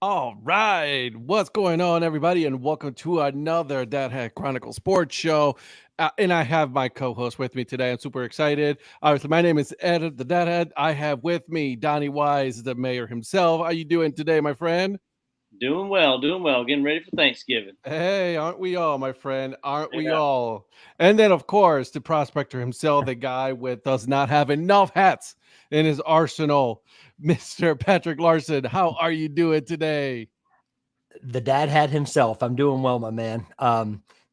All right, what's going on, everybody, and welcome to another Dad Hat Chronicle Sports Show. And I have my co-host with me today. I'm super excited. Obviously, my name is Ed, the Dad Hat. I have with me Donnie Wise, the mayor himself. How you doing today, my friend? Doing well, doing well. Getting ready for Thanksgiving. Hey, aren't we all, my friend? Aren't we Yeah. all? And then, of course, the prospector himself, the guy with does not have enough hats in his arsenal, Mr. Patrick Larson. How are you doing today? The dad had himself. I'm doing well, my man.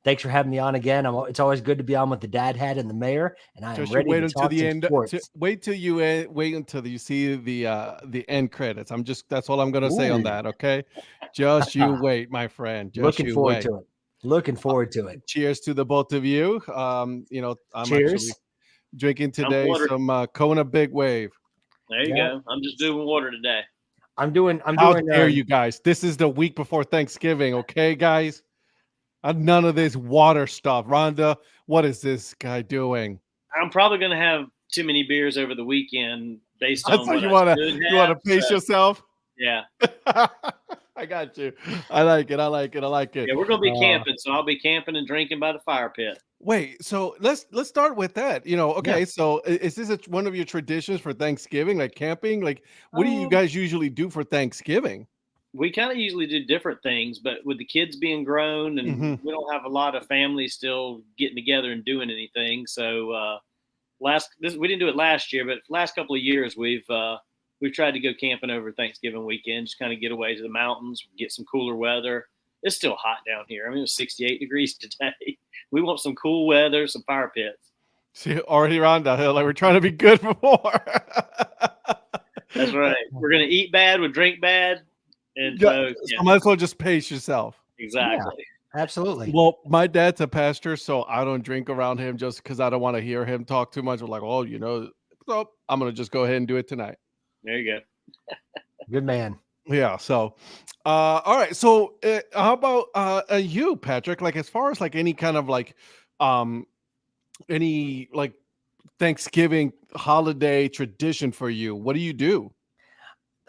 Thanks for having me on again. It's always good to be on with the dad hat and the mayor, and I am Just you ready wait to until talk the some end. sports. Wait till you wait until you see the end credits. That's all I'm gonna say on Ooh, that. Okay, just you wait, my friend. Just looking you forward wait. to it. Looking forward to it. Cheers to the both of you. I'm actually Cheers. drinking I'm today water. some Kona Big Wave. There you Yeah, go. I'm just doing water today. I'm doing. I'm How doing. dare you guys? This is the week before Thanksgiving. Okay, guys. None of this water stuff. Rhonda, what is this guy doing? I'm probably going to have too many beers over the weekend based That's on how what you I wanna should you have. wanna pace yourself. Yeah, I got you. I like it. I like it. I like it. yeah, we're going to be Uh, camping, so I'll be camping and drinking by the fire pit. Wait, so let's start with that. yeah. Okay, so is this one of your traditions for Thanksgiving, like camping? Like, what do you Um, guys usually do for Thanksgiving? we kind of usually do different things, but with the kids being grown and Hmm. we don't have a lot of families still getting together and doing anything. So we didn't do it last year, but last couple of years we've tried to go camping over Thanksgiving weekend, just kind of get away to the mountains, get some cooler weather. It's still hot down here. I mean, it was 68 degrees today. We want some cool weather, some fire pits. See, already around that hill, like we're trying to be good before. That's right. We're gonna eat bad, we drink bad, and Yeah, so so might as well just pace yourself. Yeah, exactly. absolutely. Well, my dad's a pastor, so I don't drink around him just because I don't want to hear him talk too much. I'm like, oh, so I'm gonna just go ahead and do it tonight. There you go. Good man. Yeah. So, all right. So, how about you, Patrick? Like, as far as like any kind of like, um, any like Thanksgiving holiday tradition for you, what do you do?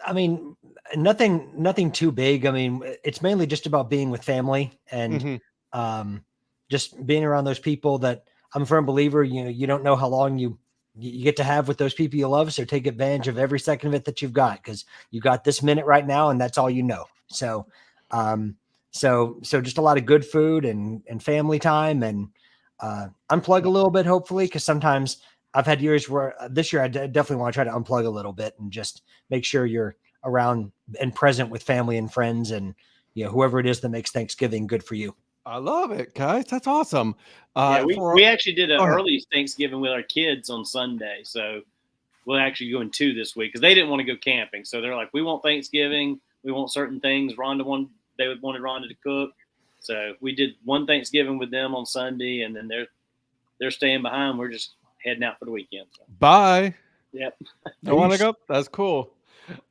I mean, nothing too big. I mean, it's mainly just about being with family and Hmm. um, just being around those people that I'm a firm believer. You don't know how long you get to have with those people you love, so take advantage of every second of it that you've got because you got this minute right now, and that's all you know. So, um, so just a lot of good food and family time and unplug a little bit, hopefully, because sometimes I've had years where this year definitely want to try to unplug a little bit and just make sure you're around and present with family and friends and whoever it is that makes Thanksgiving good for you. I love it, guys. That's awesome. Yeah, For we actually did an Go ahead. early Thanksgiving with our kids on Sunday, so we'll actually go in two this week because they didn't want to go camping. So they're like, we want Thanksgiving, we want certain things. They wanted Rhonda to cook, so we did one Thanksgiving with them on Sunday, and then they're staying behind. We're just heading out for the weekend. So, Bye. yep. Don't want to Peace. go? That's cool.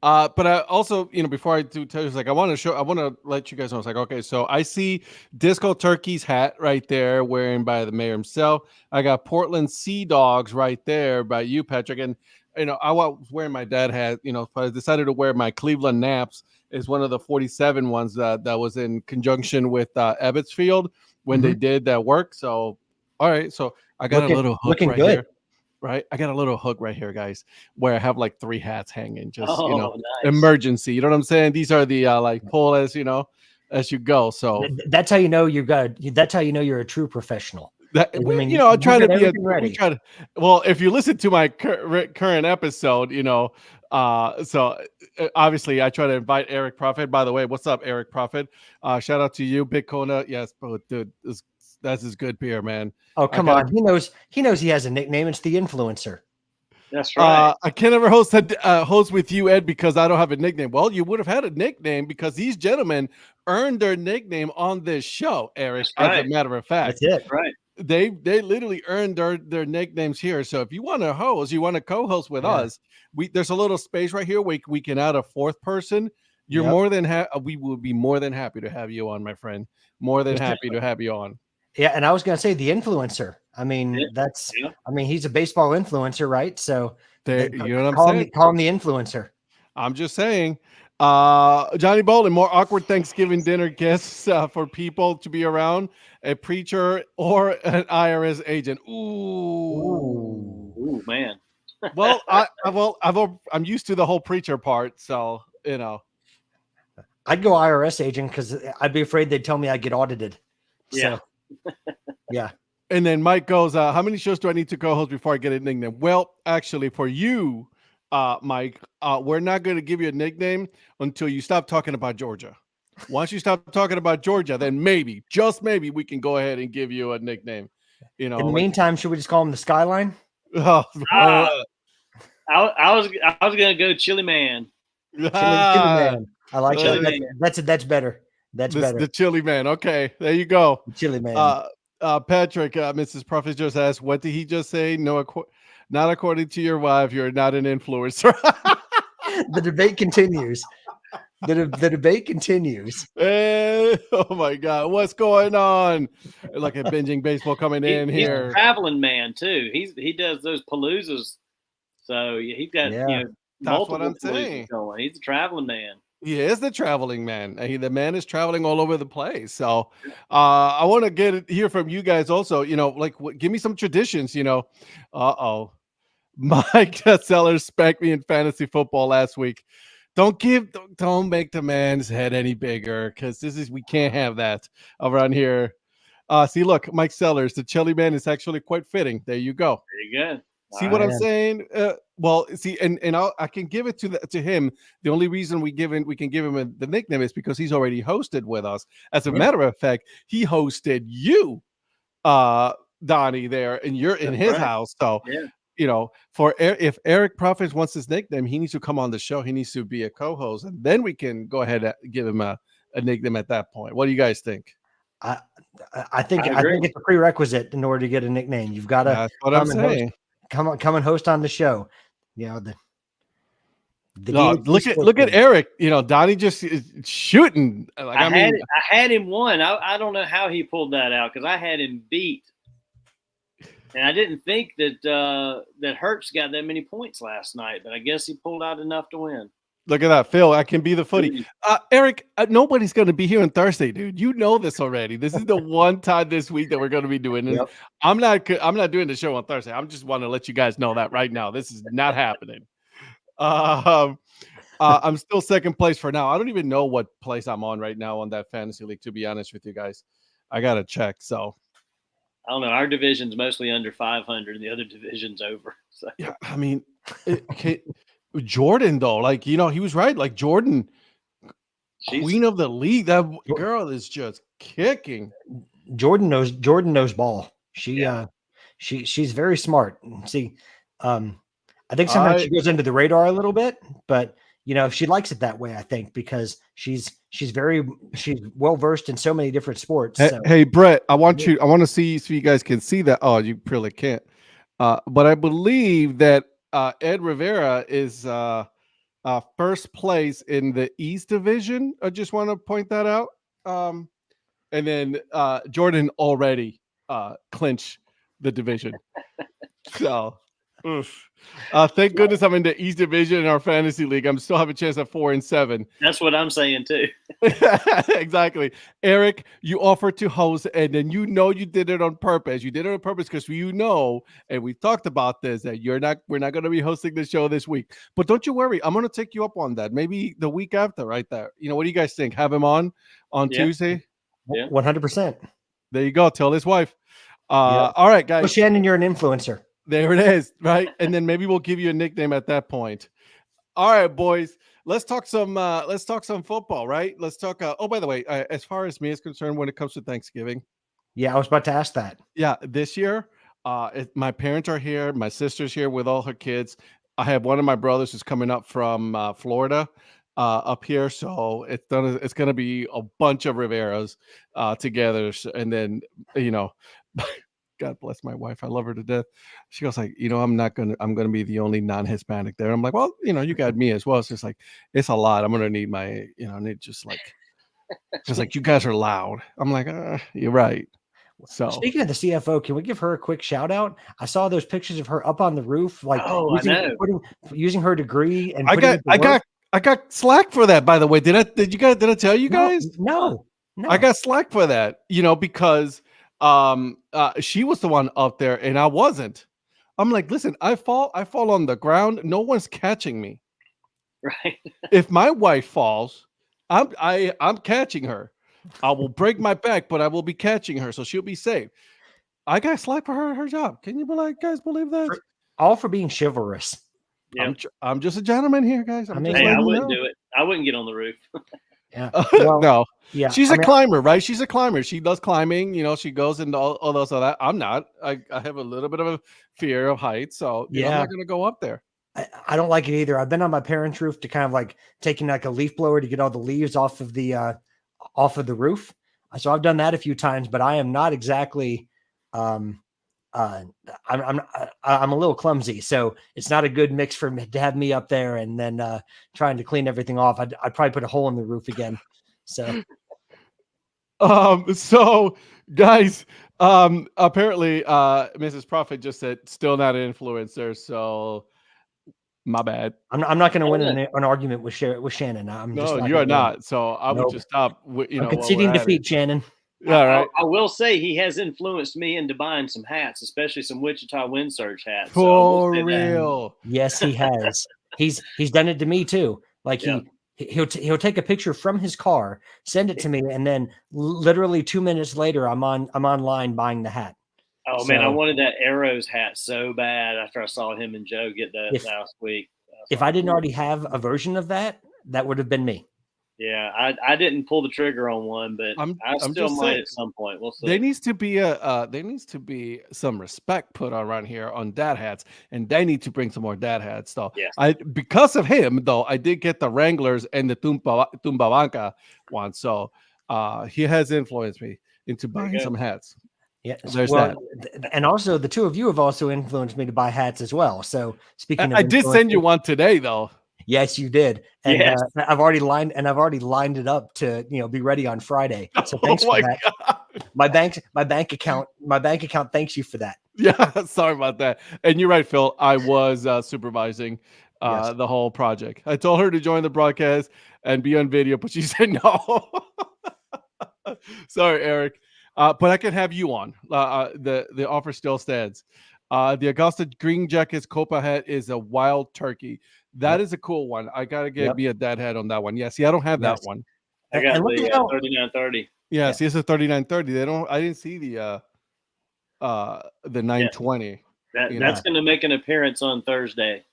But I also, before I do tell you, like, I want to let you guys know. It's like, okay, so I see Disco Turkey's hat right there, wearing by the mayor himself. I got Portland Sea Dogs right there by you, Patrick. And, I was wearing my dad hat, but I decided to wear my Cleveland Naps is one of the 47 ones that was in conjunction with Ebbetsfield when they Mhm. did that work. So, all right. So I got a little hook Looking right good. here. Right, I got a little hook right here, guys, where I have like 3 hats hanging, just Oh, nice. emergency. You know what I'm saying? These are the like pull as as you go. So That's how you know you've got. That's how you know you're a true professional. that I mean, I try you've to got be everything we ready. try to. Well, if you listen to my current episode, so obviously I try to invite Eric Prophet. By the way, what's up, Eric Prophet? Shout out to you, Big Kona. Yes, bro, dude, that's his good beer, man. Oh, I come gotta on. He knows. He knows he has a nickname. It's the influencer. That's right. I can never host with you, Ed, because I don't have a nickname. Well, you would have had a nickname because these gentlemen earned their nickname on this show, Eric. That's As a right. matter of That's fact, it. That's right. they literally earned their nicknames here. So if you want to host, you want to co-host with Yeah. us, there's a little space right here where we can add a fourth person. You're Yep. more than we will be more than happy to have you on, my friend. More than happy to have you on. Yeah, and I was going to say the influencer. I mean, Yeah. Yeah. he's a baseball influencer, right? So There, you know what I'm call saying? him the influencer. I'm just saying. Johnny Bolden, more awkward Thanksgiving dinner guests for people to be around, a preacher or an IRS agent. Ooh, man. Well, I'm used to the whole preacher part, so I'd go IRS agent because I'd be afraid they'd tell me I'd get audited. Yeah. So, yeah. And then Mike goes, how many shows do I need to co-host before I get a nickname? Well, actually, for you, Mike, we're not going to give you a nickname until you stop talking about Georgia. Once you stop talking about Georgia, then maybe, just maybe, we can go ahead and give you a nickname. In the meantime, should we just call him the Skyline? I was going to go Chili Man. Chili Man. I like that. That's better. That's better. The Chili Man. Okay, there you go. Chili Man. Patrick, Mrs. Prophet just asked, what did he just say? No, not according to your wife. You're not an influencer. The debate continues. The debate continues. Oh my God, what's going on? Like a binging baseball coming in here. He's a traveling man too. He does those paloozas. So he's got multiple what I'm saying. Going. He's a traveling man. He is the traveling man. The man is traveling all over the place. So I want to hear from you guys also, give me some traditions, Mike Sellers spanked me in fantasy football last week. Don't make the man's head any bigger, because we can't have that around here. See, look, Mike Sellers, the Chili Man is actually quite fitting. There you go. There you go. See what I'm saying? Well, see, and I can give it to him. The only reason we can give him the nickname is because he's already hosted with us. As a matter of fact, he hosted you, Donnie, there, and you're in his house. So, if Eric Profits wants his nickname, he needs to come on the show. He needs to be a co-host, and then we can go ahead and give him a nickname at that point. What do you guys think? I think it's a prerequisite in order to get a nickname. You've got to. That's what I'm saying. Come and host on the show. Look at Eric. Donnie just is shooting. I had him won. I don't know how he pulled that out, because I had him beat, and I didn't think that Hertz got that many points last night. But I guess he pulled out enough to win. Look at that, Phil. I can be the footy. Eric, nobody's going to be here on Thursday, dude. You know this already. This is the one time this week that we're going to be doing this. Yep. I'm not doing the show on Thursday. I'm just want to let you guys know that right now. This is not happening. I'm still second place for now. I don't even know what place I'm on right now on that fantasy league, to be honest with you guys. I got to check. So I don't know. Our division's mostly under 500 and the other division's over. So. Yeah, I mean, Jordan, though, he was right. Like Jordan, queen of the league. That girl is just kicking. Jordan knows ball. She's very smart. See, I think sometimes she goes under the radar a little bit, but she likes it that way. I think because she's well versed in so many different sports. Hey, Brett, I want to see so you guys can see that. Oh, you really can't. But I believe that Ed Rivera is first place in the East Division. I just want to point that out. And then Jordan already clinched the division. So, thank goodness I'm in the East Division in our fantasy league. I'm still have a chance at 4-7. That's what I'm saying too. Exactly. Eric, you offered to host, and then you did it on purpose. You did it on purpose because and we talked about this, that we're not going to be hosting the show this week. But don't you worry, I'm going to take you up on that. Maybe the week after, right there. What do you guys think? Have him on Tuesday? Yeah. 100%. There you go. Tell his wife. All right, guys. Well, Shannon, you're an influencer. There it is, right? And then maybe we'll give you a nickname at that point. All right, boys. Let's talk some football, right? Let's talk. Oh, by the way, as far as me is concerned, when it comes to Thanksgiving. Yeah, I was about to ask that. Yeah, this year, my parents are here. My sister's here with all her kids. I have one of my brothers who's coming up from Florida up here. So it's going to be a bunch of Riveras together. And then, God bless my wife. I love her to death. She goes like, I'm going to be the only non-Hispanic there. I'm like, well, you got me as well. It's just like, it's a lot. I'm going to need my, need just like you guys are loud. I'm like, you're right. So speaking of the CFO, can we give her a quick shout out? I saw those pictures of her up on the roof, like using her degree. And I got slack for that, by the way. Did I tell you guys? No. I got slack for that, because she was the one up there and I wasn't. I'm like, listen, I fall on the ground. No one's catching me. Right. If my wife falls, I'm catching her. I will break my back, but I will be catching her, so she'll be safe. I got slack for her job. Can you guys believe that? All for being chivalrous. Yep. I'm just a gentleman here, guys. I mean, Hey, I letting you wouldn't know. do it. I wouldn't get on the roof. Yeah. Well, No. yeah. She's a climber, right? She's a climber. She does climbing. She goes into all those of that. I'm not. I have a little bit of a fear of heights, so I'm not going to go up there. I don't like it either. I've been on my parents' roof to kind of like taking like a leaf blower to get all the leaves off of the roof. So I've done that a few times, but I am not exactly. I'm a little clumsy, so it's not a good mix for me to have me up there and then trying to clean everything off. I'd probably put a hole in the roof again. So, so guys, apparently, Mrs. Prophet just said still not an influencer. So my bad. I'm not going to win an argument with Shannon. You are not. So I would just stop. I'm conceding defeat, Shannon. Yeah, right. I will say he has influenced me into buying some hats, especially some Wichita Wind Surge hats. For real. Yes, he has. He's done it to me too. Like he'll take a picture from his car, send it to me, and then literally 2 minutes later, I'm online buying the hat. Oh man, I wanted that Arrows hat so bad after I saw him and Joe get that last week. If I didn't already have a version of that, that would have been me. Yeah, I didn't pull the trigger on one, but I still might at some point. We'll see. There needs to be some respect put around here on dad hats, and they need to bring some more dad hats. So because of him, though, I did get the Wranglers and the Tumbabanca one. So he has influenced me into buying some hats. Yeah, there's that. And also the two of you have also influenced me to buy hats as well. So speaking of, I did send you one today, though. Yes, you did. And I've already lined it up to, be ready on Friday. So thanks for that. God. My bank account thanks you for that. Yeah, sorry about that. And you're right, Phil. I was supervising the whole project. I told her to join the broadcast and be on video, but she said no. Sorry, Eric. But I can have you on. The offer still stands. The Augusta Green Jackets Copa hat is a wild turkey. That is a cool one. I gotta get me a dad hat on that one. Yeah, see, I don't have that one. I got the 3930. Yeah, see, it's a 3930. I didn't see the 920. That's going to make an appearance on Thursday.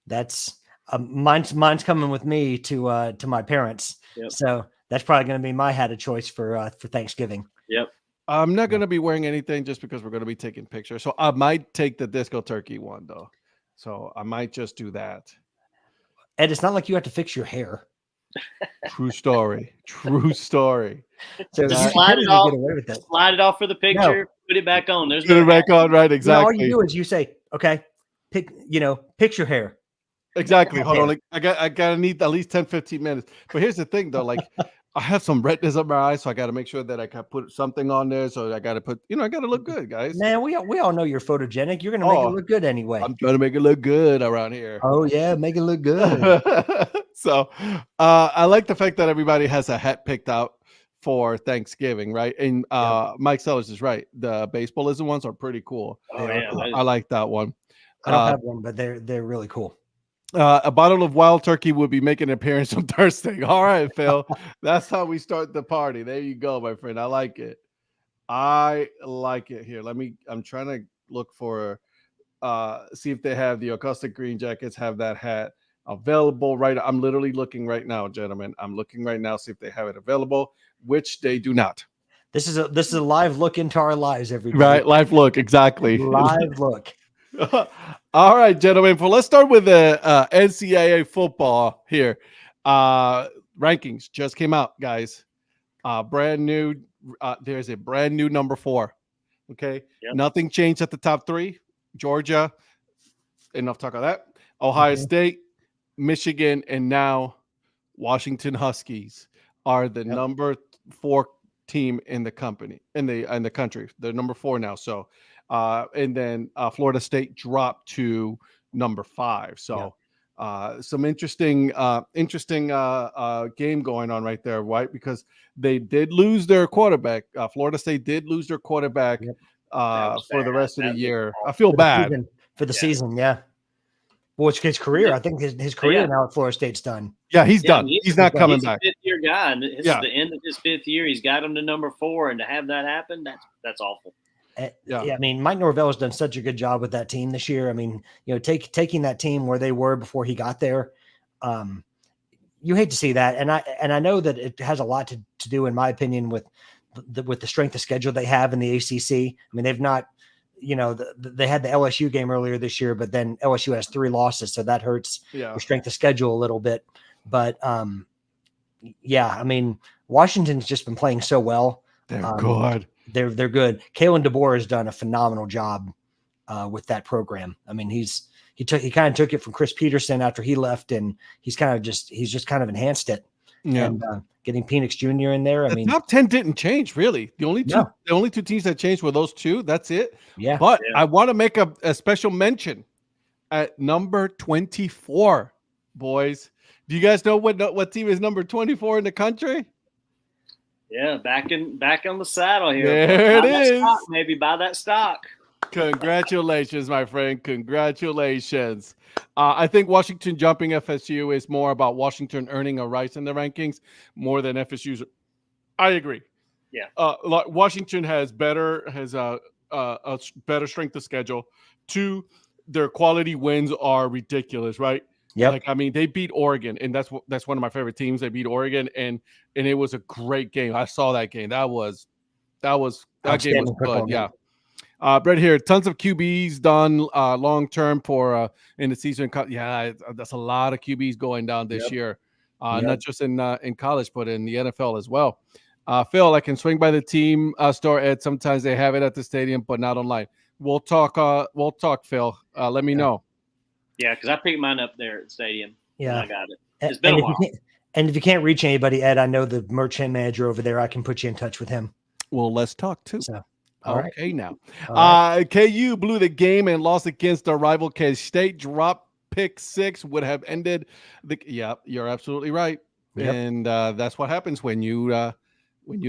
That's mine's coming with me to my parents. Yep. So that's probably going to be my hat of choice for Thanksgiving. Yep. I'm not going to be wearing anything just because we're going to be taking pictures. So I might take the disco turkey one though. So I might just do that. Ed, it's not like you have to fix your hair. True story. So slide it off for the picture, put it back on. Put it back on, right? Exactly. All you do is you say, okay, pick your hair. Exactly. Hold on. I gotta need at least 10-15 minutes. But here's the thing though, like I have some redness up my eyes, so I got to make sure that I can put something on there. So I got to put, I got to look good, guys. Man, we all know you're photogenic. You're gonna make it look good anyway. I'm trying to make it look good around here. Oh yeah, make it look good. So I like the fact that everybody has a hat picked out for Thanksgiving, right? And Mike Sellers is right. The baseballism ones are pretty cool. Oh yeah, I like that one. I don't have one, but they're really cool. A bottle of wild turkey will be making an appearance on Thursday. All right, Phil. That's how we start the party. There you go, my friend. I like it. Here. I'm trying to look for see if they have the Augusta Green Jackets have that hat available right. I'm literally looking right now, gentlemen. I'm looking right now, see if they have it available, which they do not. This is a live look into our lives every day. Right, live look, exactly. Live look. All right, gentlemen. Well, let's start with the NCAA football here. Rankings just came out, guys. Brand new. There's a brand new number 4. Okay. Yep. Nothing changed at the top 3. Georgia. Enough talk of that. Ohio State, Michigan, and now Washington Huskies are the number 4 team in the country. They're number 4 now. So. And then Florida State dropped to number 5. So Some interesting game going on right there, right? Because they did lose their quarterback. Florida State did lose their quarterback Yep. for the bad. rest of the That was year. awful. I feel bad. For the Yeah. season, yeah. Well, it's his career. Yeah. I think his career now at Florida State's done. Yeah, he's Yeah, I done. mean, He's not coming he's back. a fifth-year guy, and this Yeah. is the end of his 5th year. He's got him to number 4, and to have that happen, that's awful. Yeah, I mean, Mike Norvell has done such a good job with that team this year. I mean, taking that team where they were before he got there. You hate to see that, and I know that it has a lot to do, in my opinion, with the strength of schedule they have in the ACC. I mean, they've not, they had the LSU game earlier this year, but then LSU has 3 losses, so that hurts the strength of schedule a little bit. But yeah, I mean, Washington's just been playing so well. They're good. They're good. Kalen DeBoer has done a phenomenal job with that program. I mean, he kind of took it from Chris Peterson after he left, and he's just kind of enhanced it. Yeah. And getting Penix Jr. in there. I mean, top 10 didn't change really. The only two teams that changed were those 2. That's it. Yeah. But I want to make a special mention at number 24, boys. Do you guys know what team is number 24 in the country? Yeah, back on the saddle here. There it is. Maybe buy that stock. Congratulations, my friend. Congratulations. I think Washington jumping FSU is more about Washington earning a rise in the rankings more than FSU's. I agree. Yeah. Washington has a better strength of schedule. 2, their quality wins are ridiculous, right? Yeah. Like, I mean, they beat Oregon, and that's one of my favorite teams. They beat Oregon, and it was a great game. I saw that game. That game was good. Yeah. Brett here, tons of QBs done long term for in the season. Yeah, that's a lot of QBs going down this year, not just in college, but in the NFL as well. Phil, I can swing by the team store, Ed. Sometimes they have it at the stadium, but not online. We'll talk, Phil. Let me know. Yeah, because I picked mine up there at the stadium. Yeah, I got it. It's been a while. If you can't reach anybody, Ed, I know the merchant manager over there. I can put you in touch with him. Well, let's talk too. So, okay, now. Right. KU blew the game and lost against their rival K-State. Drop pick 6 would have ended the. Yeah, you're absolutely right. Yep. And that's what happens when you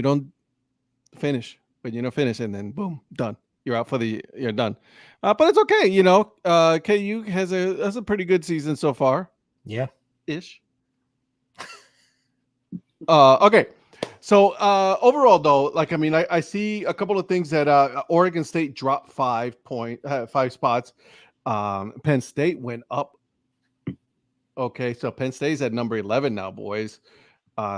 don't finish. When you don't finish, and then boom, done. You're out you're done. But it's okay. KU has a pretty good season so far. Yeah. Ish. Okay. So overall, though, I see a couple of things that Oregon State dropped 5 spots. Penn State went up. Okay, so Penn State's at number 11 now, boys.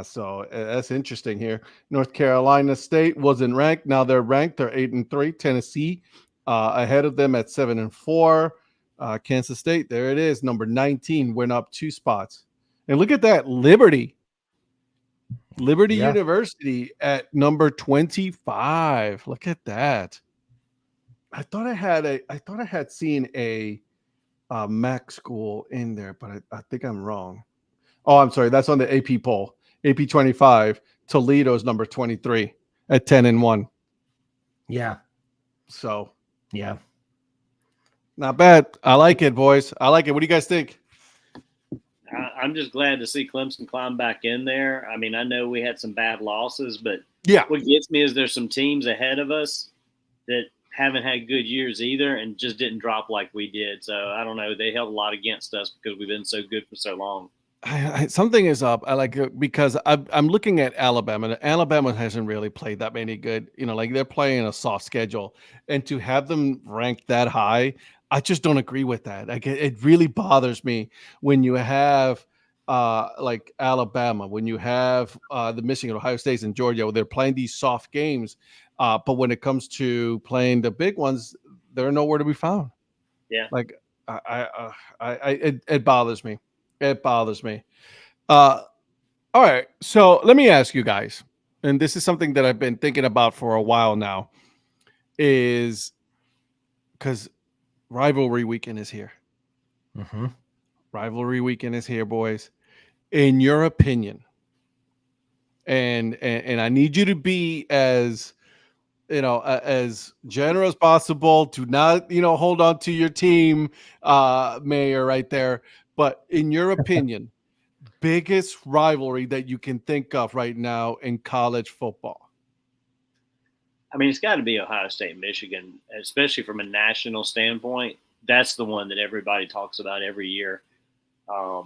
So that's interesting here. North Carolina State wasn't ranked. Now they're ranked. They're 8-3. Tennessee ahead of them at 7-4. Kansas State, there it is, number 19, went up 2 spots. And look at that, Liberty University at number 25. Look at that. I thought I had seen a MAC school in there, but I think I'm wrong. Oh, I'm sorry. That's on the AP poll. AP 25. Toledo's number 23 at 10-1. Yeah. So, yeah. Not bad. I like it, boys. I like it. What do you guys think? I'm just glad to see Clemson climb back in there. I mean, I know we had some bad losses, but what gets me is there's some teams ahead of us that haven't had good years either and just didn't drop like we did. So, I don't know. They held a lot against us because we've been so good for so long. Something is up. I like it because I'm looking at Alabama. Alabama hasn't really played that many good, they're playing a soft schedule, and to have them ranked that high, I just don't agree with that. Like it really bothers me when you have like Alabama, when you have the Michigan, Ohio State, and Georgia, where they're playing these soft games, but when it comes to playing the big ones, they're nowhere to be found. Yeah, like it bothers me. It bothers me. All right. So let me ask you guys, and this is something that I've been thinking about for a while now, is because rivalry weekend is here. Mm-hmm. Rivalry weekend is here, boys. In your opinion, and I need you to be as as generous as possible. To not hold on to your team, Mayor, right there. But in your opinion, biggest rivalry that you can think of right now in college football? I mean, it's got to be Ohio State and Michigan, especially from a national standpoint. That's the one that everybody talks about every year. I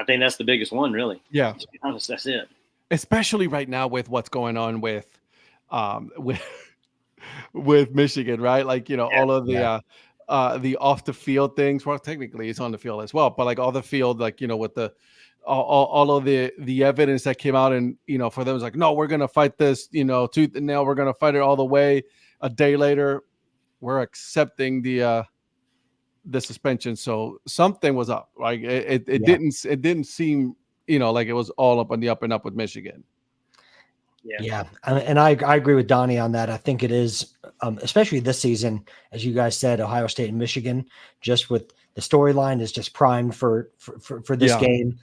think that's the biggest one, really. Yeah. To be honest, that's it. Especially right now with what's going on with Michigan, right? Like, all of the off the field things. Well, technically it's on the field as well, but like all the field, like, with the all of the evidence that came out, and for them it's like, no, we're gonna fight this, tooth and nail, we're gonna fight it all the way. A day later, we're accepting the suspension. So something was up. Like it didn't seem like it was all up on the up and up with Michigan. Yeah. And I agree with Donnie on that. I think it is, especially this season, as you guys said, Ohio State and Michigan, just with the storyline is just primed for this game.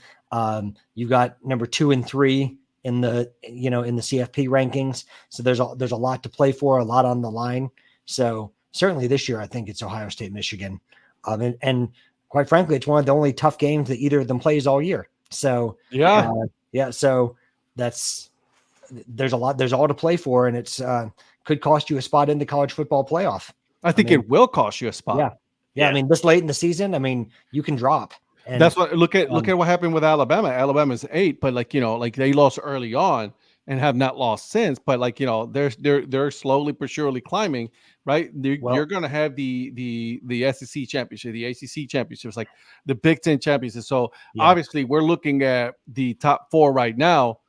You got number 2 and 3 in the CFP rankings. So there's a lot to play for, a lot on the line. So certainly this year, I think it's Ohio State, Michigan. And quite frankly, it's one of the only tough games that either of them plays all year. So so there's all to play for, and it's could cost you a spot in the college football playoff. I think it will cost you a spot. Yeah. I mean, this late in the season, I mean, you can drop. And that's what look at what happened with Alabama. Alabama's 8, but like they lost early on and have not lost since. But like they're slowly but surely climbing. Right, you're going to have the SEC championship, the ACC championships, like the Big Ten championships. So obviously, we're looking at the top 4 right now,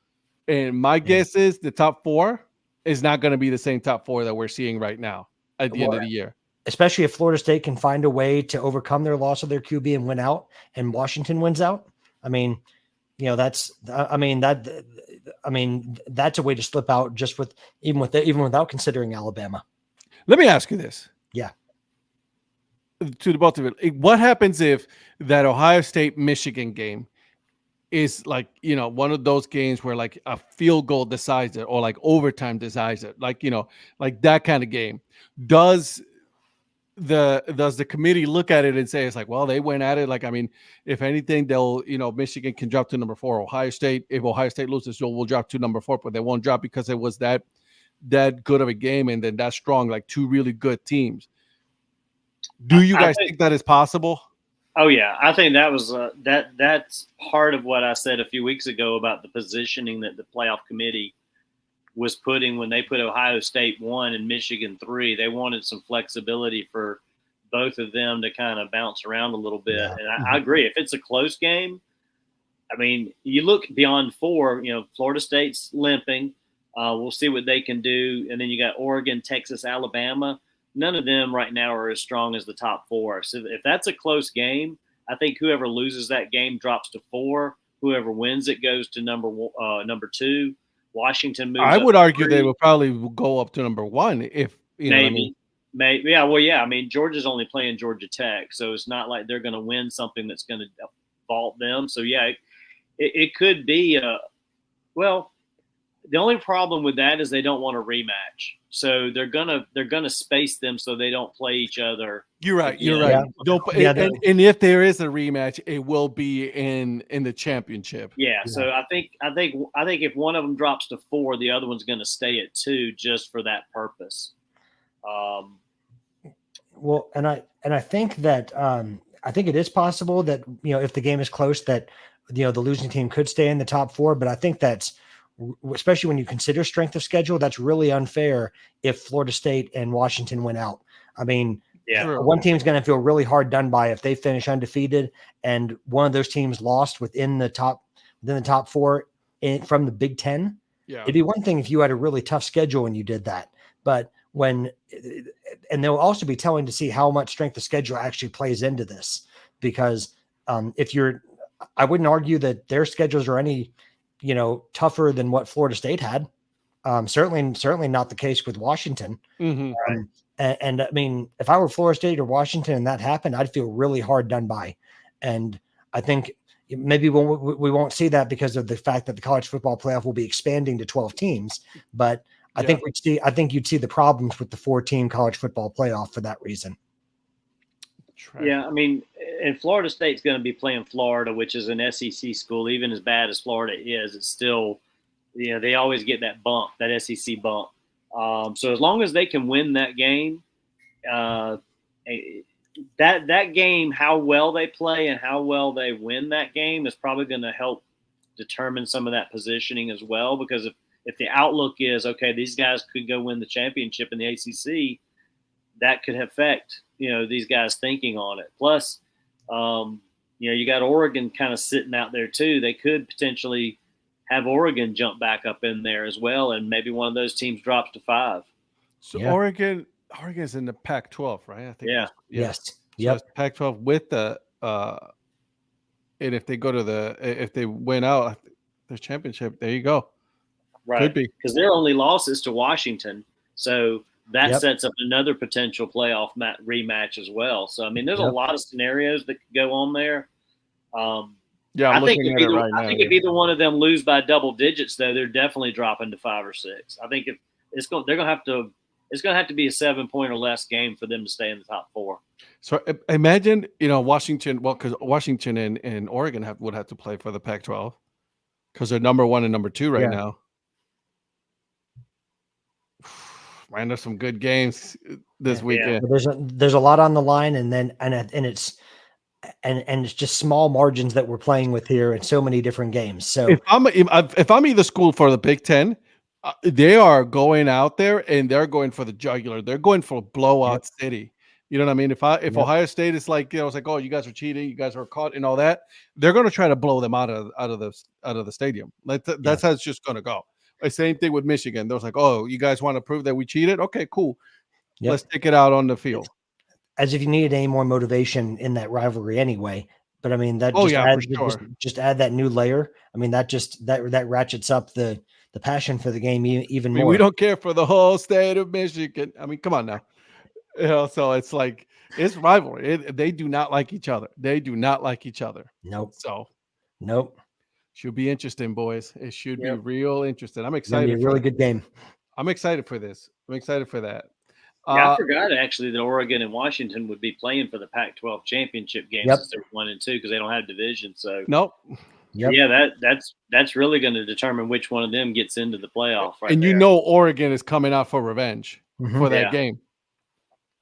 and my guess is the top 4 is not going to be the same top 4 that we're seeing right now at the end of the year. Especially if Florida State can find a way to overcome their loss of their QB and win out, and Washington wins out. I mean, that's a way to slip out just even without considering Alabama. Let me ask you this. Yeah. To the both of it, what happens if that Ohio State Michigan game is like, one of those games where like a field goal decides it, or like overtime decides it, like, like that kind of game? Does the committee look at it and say, it's like, well, they went at it. Like, I mean, if anything, they'll, Michigan can drop to number 4. If Ohio State loses, we'll drop to number 4, but they won't drop because it was that good of a game, and then that strong, like 2 really good teams. Do you guys think that is possible? Oh yeah, I think that was that's part of what I said a few weeks ago about the positioning that the playoff committee was putting when they put Ohio State 1 and Michigan 3. They wanted some flexibility for both of them to kind of bounce around a little bit. Yeah. And I agree. If it's a close game, I mean, you look beyond 4. Florida State's limping. We'll see what they can do. And then you got Oregon, Texas, Alabama. None of them right now are as strong as the top 4. So if that's a close game, I think whoever loses that game drops to 4. Whoever wins it goes to number 2. Washington moves. I would argue they would probably go up to number 1 if maybe. Yeah. Well, yeah. I mean, Georgia's only playing Georgia Tech, so it's not like they're going to win something that's going to vault them. So yeah, it could be. The only problem with that is they don't want a rematch, so they're gonna space them so they don't play each other. You're right. And if there is a rematch, it will be in the championship. Yeah. So I think if one of them drops to 4, the other one's going to stay at 2 just for that purpose. Well, and I think that I think it is possible that if the game is close, that the losing team could stay in the top 4, but I think that's, especially when you consider strength of schedule, that's really unfair if Florida State and Washington win out. I mean, one team's going to feel really hard done by if they finish undefeated and one of those teams lost within the top 4 from the Big Ten. Yeah. It'd be one thing if you had a really tough schedule and you did that, but and they'll also be telling to see how much strength of schedule actually plays into this, because I wouldn't argue that their schedules are any tougher than what Florida State had. Certainly not the case with Washington. Mm-hmm. And I mean, if I were Florida State or Washington and that happened, I'd feel really hard done by. And I think maybe we won't see that because of the fact that the college football playoff will be expanding to 12 teams. But I think you'd see the problems with the 4-team college football playoff for that reason. Yeah, I mean, and Florida State's going to be playing Florida, which is an SEC school. Even as bad as Florida is, it's still, they always get that bump, that SEC bump. So as long as they can win that game, that game, how well they play and how well they win that game is probably going to help determine some of that positioning as well. Because if the outlook is, okay, these guys could go win the championship in the ACC, that could affect, these guys thinking on it. Plus, you got Oregon kind of sitting out there too. They could potentially have Oregon jump back up in there as well, and maybe one of those teams drops to 5. So yeah. Oregon's in the Pac-12, right? I think. Yeah. Yes. Yep. So Pac-12 with the and if they go to if they win out the championship, there you go. Right. Could be, because their only loss is to Washington, so that sets up another potential playoff rematch as well. So I mean, there's a lot of scenarios that could go on there. I think if either one of them lose by double digits, though, they're definitely dropping to 5 or 6. I think it's going to have to be a 7-point or less game for them to stay in the top 4. So imagine, Washington. Well, because Washington and Oregon would have to play for the Pac-12 because they're number 1 and number 2 right now. Man, there's some good games this weekend. There's a lot on the line, and it's just small margins that we're playing with here in so many different games. So if I'm either school for the Big Ten, they are going out there and they're going for the jugular. They're going for a blowout city. You know what I mean? If Ohio State is like, it's like, oh, you guys are cheating, you guys are caught and all that, they're going to try to blow them out of the stadium. That's how it's just going to go. The same thing with Michigan. They was like, oh, you guys want to prove that we cheated? Okay, cool. Yep. Let's take it out on the field. As if you needed any more motivation in that rivalry anyway. But I mean, that just add that new layer. I mean, that ratchets up the passion for the game even more. We don't care for the whole state of Michigan. I mean, come on now. So it's like, it's rivalry. They do not like each other. Nope. So nope. Should be interesting, boys. It should be real interesting. I'm excited. It's gonna be a really good game. I'm excited for this. I'm excited for that. I forgot actually that Oregon and Washington would be playing for the Pac-12 championship game since they're 1 and 2 because they don't have division. So nope. Yep. Yeah, that's really going to determine which one of them gets into the playoff. Right, and there. Oregon is coming out for revenge for that game.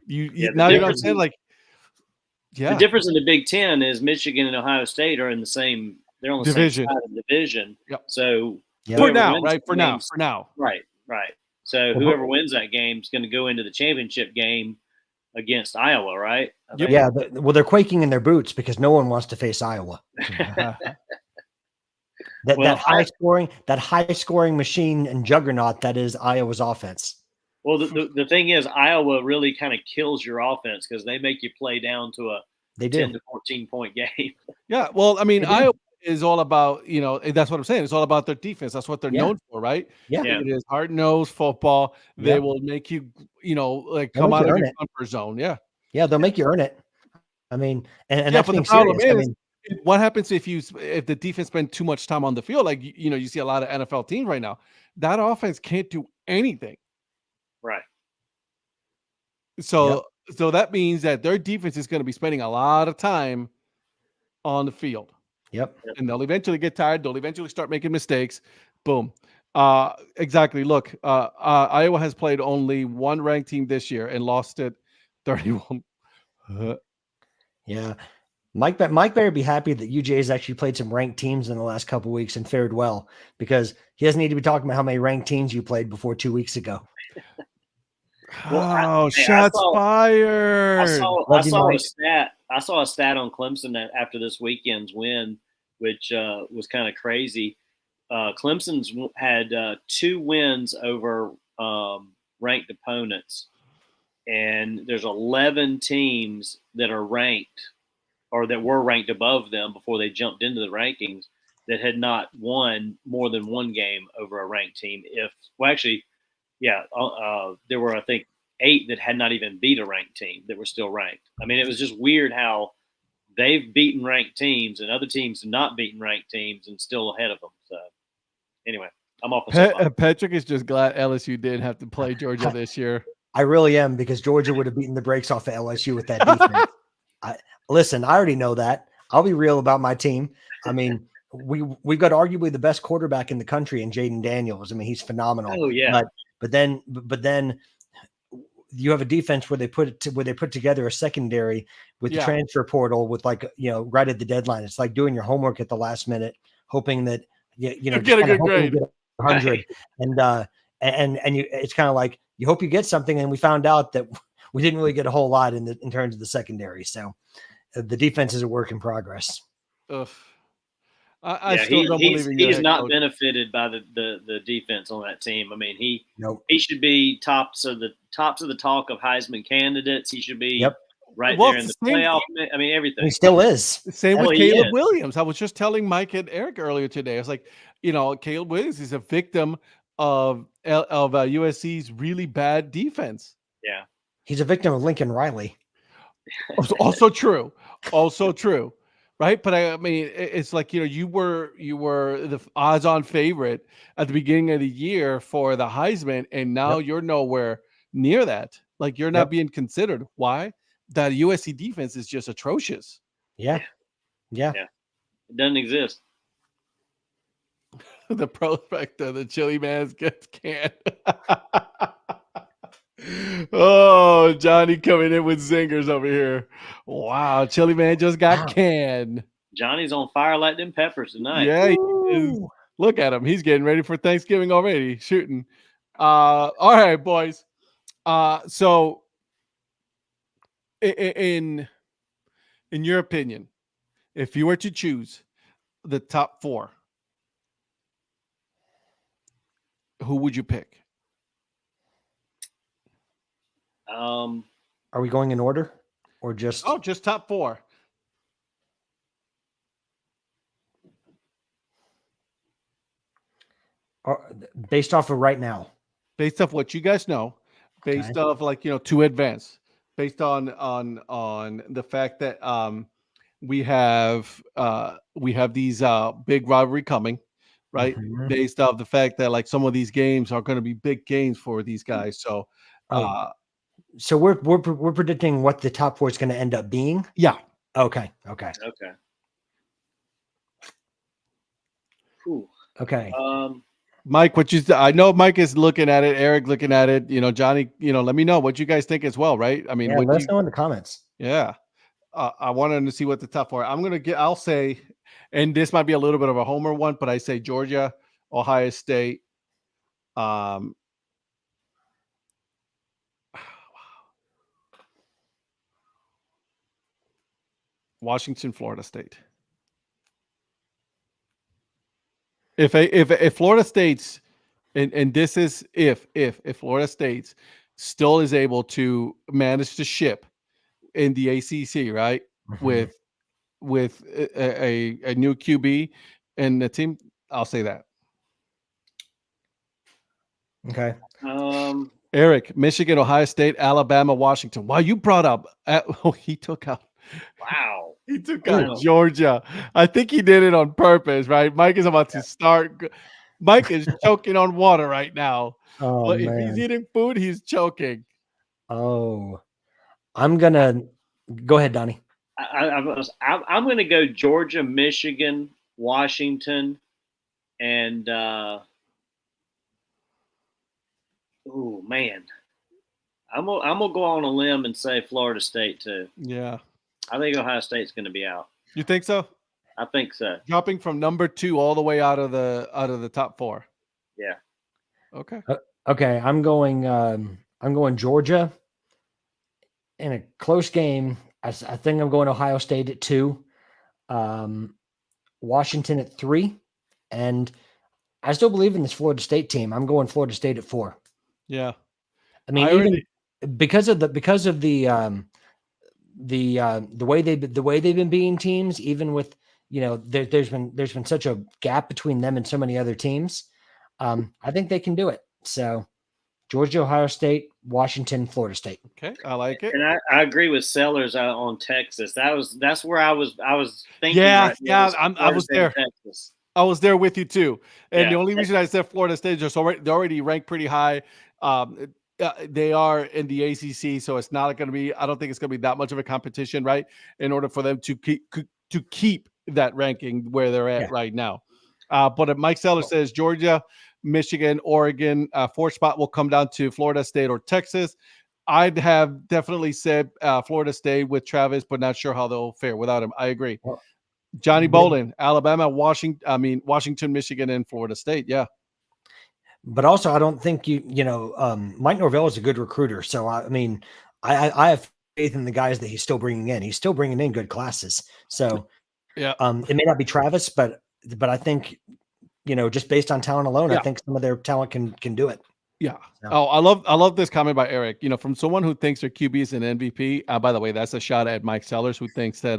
You know what I'm saying? Like, the difference in the Big Ten is Michigan and Ohio State are in the same. They're on the same side of the division. Yep. So for now, right? For now. Right. So whoever wins that game is going to go into the championship game against Iowa, right? Yep. Yeah. They're quaking in their boots because no one wants to face Iowa. That high scoring machine and juggernaut that is Iowa's offense. Well, the thing is, Iowa really kind of kills your offense because they make you play down to a 10 to 14 point game. Yeah. Well, I mean, Iowa is all about, that's what I'm saying. It's all about their defense. That's what they're known for, right? Yeah. It is hard-nosed football. They will make you, come out of your comfort zone. Yeah. Yeah, they'll make you earn it. I mean, and that's the problem is, what happens if the defense spend too much time on the field? Like, you see a lot of NFL teams right now. That offense can't do anything. Right. So that means that their defense is going to be spending a lot of time on the field. Yep. And they'll eventually get tired. They'll eventually start making mistakes. Boom. Exactly. Look, Iowa has played only one ranked team this year and lost it 31. Yeah. Mike better be happy that UJ has actually played some ranked teams in the last couple of weeks and fared well, because he doesn't need to be talking about how many ranked teams you played before 2 weeks ago. Shots fired. I saw a stat on Clemson after this weekend's win, which was kind of crazy. Clemson's had 2 wins over ranked opponents, and there's 11 teams that are ranked or that were ranked above them before they jumped into the rankings that had not won more than one game over a ranked team. There were, I think, 8 that had not even beat a ranked team that were still ranked. I mean, it was just weird how they've beaten ranked teams and other teams have not beaten ranked teams and still ahead of them. So anyway, I'm off. Patrick is just glad LSU didn't have to play Georgia this year. I really am, because Georgia would have beaten the brakes off of LSU with that defense. Listen, I already know that. I'll be real about my team. I mean, we've got arguably the best quarterback in the country in Jaden Daniels. I mean, he's phenomenal. Oh yeah. But then you have a defense where they put together a secondary with the transfer portal with right at the deadline. It's like doing your homework at the last minute, hoping that you get a good grade. Get 100. And it's kind of like you hope you get something. And we found out that we didn't really get a whole lot in terms of the secondary. So the defense is a work in progress. Ugh. I still don't believe in he's not benefited by the defense on that team. I mean, he should be tops of the talk of Heisman candidates. He should be there in the playoff. I mean, everything. He still is. Same with Caleb Williams. I was just telling Mike and Eric earlier today. I was like, Caleb Williams is a victim of USC's really bad defense. Yeah, he's a victim of Lincoln Riley. Also true. Right. But I mean, it's like, you were the odds-on favorite at the beginning of the year for the Heisman, and now you're nowhere near that. Like, you're not being considered. Why? That USC defense is just atrocious. Yeah. It doesn't exist. The prospect of the Chili Man's gets canned. Oh, Johnny coming in with zingers over here. Wow, Chili Man just got canned. Johnny's on fire like them peppers tonight. Yeah, he is. Look at him. He's getting ready for Thanksgiving already, shooting. All right, boys. So in your opinion, if you were to choose the top 4, who would you pick? Are we going in order or just? Oh, just top 4. Based off of right now. Based off what you guys know, based off to advance, based on the fact that we have these big rivalry coming, right? Mm-hmm. Based off the fact that some of these games are going to be big games for these guys. So so we're predicting what the top 4 is going to end up being. Yeah. Okay. Cool. Okay. Mike, I know Mike is looking at it. Eric looking at it. Johnny. Let me know what you guys think as well, right? I mean, let us know in the comments. Yeah. I wanted to see what the top 4. I'll say, and this might be a little bit of a homer one, but I say Georgia, Ohio State, Washington, Florida State. If Florida State's and this is if Florida State's still is able to manage to ship in the ACC, right? Mm-hmm. with a new QB and the team, I'll say that. Okay. Eric, Michigan, Ohio State, Alabama, Washington. Wow, you brought up he took out. Wow. He took out Georgia. I think he did it on purpose, right? Mike is about to start. Mike is choking on water right now. Oh, but man. If he's eating food, he's choking. Oh, I'm going to go ahead, Donnie. I'm going to go Georgia, Michigan, Washington, and oh, man. I'm gonna go on a limb and say Florida State too. Yeah, I think Ohio State's going to be out. You think so? I think so. Dropping from number 2 all the way out of the top 4. Yeah. Okay. Okay, I'm going Georgia in a close game. I think I'm going Ohio State at 2, Washington at 3, and I still believe in this Florida State team. I'm going Florida State at 4. Yeah. I mean, even because of the way they've been beating teams, even with there's been such a gap between them and so many other teams. I think they can do it. So Georgia, Ohio State, Washington, Florida State. Okay, I like it. And I agree with Sellers on Texas. That's where I was thinking. Yeah, right I was there. Texas. I was there with you too. And the only reason I said Florida State is they're already ranked pretty high. they are in the ACC, so it's not going to be. I don't think it's going to be that much of a competition, right? In order for them to keep that ranking where they're at right now. But Mike Seller says Georgia, Michigan, Oregon, fourth spot will come down to Florida State or Texas. I'd have definitely said Florida State with Travis, but not sure how they'll fare without him. I agree. Johnny Bolin, Alabama, Washington, Michigan, and Florida State. Yeah. But also, I don't think Mike Norvell is a good recruiter. So, I mean, I have faith in the guys that he's still bringing in. He's still bringing in good classes. So, yeah, it may not be Travis, but I think, just based on talent alone, I think some of their talent can do it. Yeah. So. Oh, I love this comment by Eric. From someone who thinks their QB is an MVP. By the way, that's a shot at Mike Sellers, who thinks that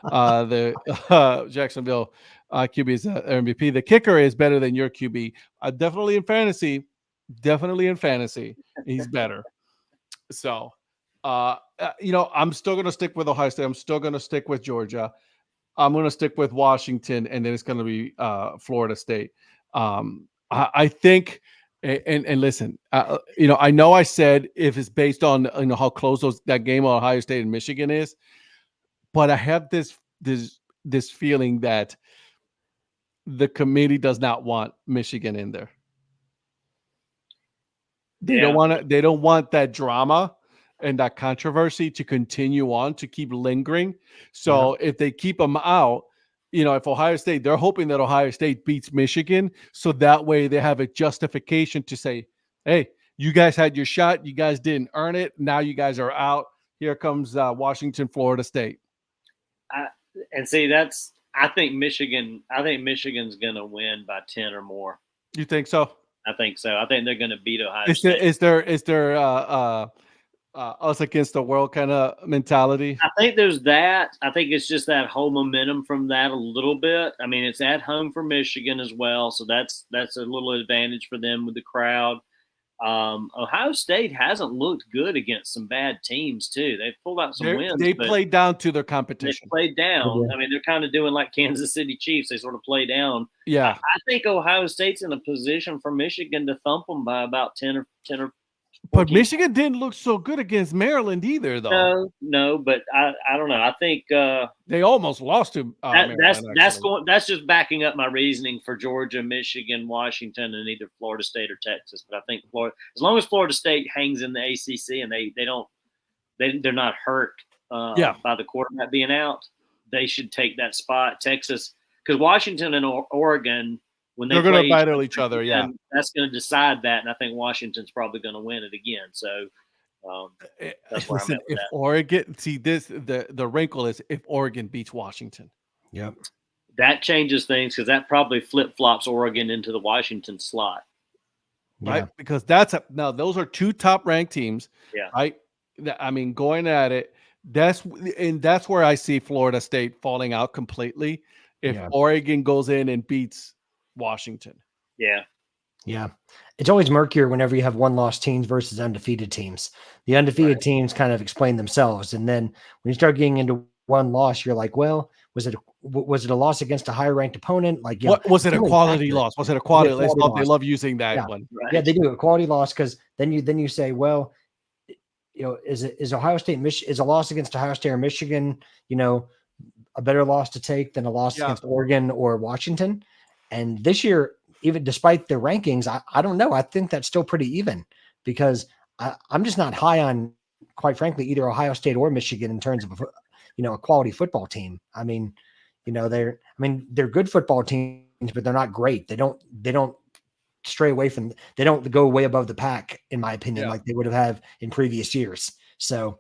the Jacksonville QB is an MVP. The kicker is better than your QB. Definitely in fantasy, he's better. So, I'm still going to stick with Ohio State. I'm still going to stick with Georgia. I'm going to stick with Washington, and then it's going to be Florida State. I think. And listen, I know I said if it's based on how close that game on Ohio State and Michigan is, but I have this feeling that the committee does not want Michigan in there. They don't want that drama and that controversy to continue on, to keep lingering. So if they keep them out, if Ohio State, they're hoping that Ohio State beats Michigan, so that way they have a justification to say, hey, you guys had your shot. You guys didn't earn it. Now you guys are out. Here comes Washington, Florida State. I think Michigan's going to win by 10 or more. You think so? I think so. I think they're going to beat Ohio State. Is there us against the world kind of mentality? I think there's that. I think it's just that whole momentum from that a little bit. I mean, it's at home for Michigan as well, so that's a little advantage for them with the crowd. Ohio State hasn't looked good against some bad teams too. They've pulled out some wins. They played down to their competition. They played down. I mean, they're kind of doing like Kansas City Chiefs. They sort of play down. Yeah. I think Ohio State's in a position for Michigan to thump them by about 10 or But Michigan didn't look so good against Maryland either, though. No, but I don't know. I think they almost lost to Maryland. That's just backing up my reasoning for Georgia, Michigan, Washington, and either Florida State or Texas. But I think as long as Florida State hangs in the ACC and they're not hurt by the quarterback being out, they should take that spot. Texas, because Washington and Oregon, when they're going to battle each other, that's going to decide that, and I think Washington's probably going to win it again. So that's where I'm at with if that. Oregon, the wrinkle is if Oregon beats Washington, that changes things because that probably flip flops Oregon into the Washington slot, right? Because those are two top ranked teams, right? I mean, going at it, that's where I see Florida State falling out completely if Oregon goes in and beats Washington. Yeah. It's always murkier whenever you have one-loss teams versus undefeated teams. The undefeated teams kind of explain themselves, and then when you start getting into one loss, you're like, well, was it a loss against a higher ranked opponent? Like, was it a quality loss? Was it a quality loss? They love using that one. Right? Yeah, they do, a quality loss, because then you say, well, is Ohio State is a loss against Ohio State or Michigan, a better loss to take than a loss against Oregon or Washington? And this year, even despite the rankings, I don't know. I think that's still pretty even, because I'm just not high on, quite frankly, either Ohio State or Michigan in terms of a quality football team. I mean, they're good football teams, but they're not great. They don't stray away from. They don't go way above the pack, in my opinion, like they would have in previous years. So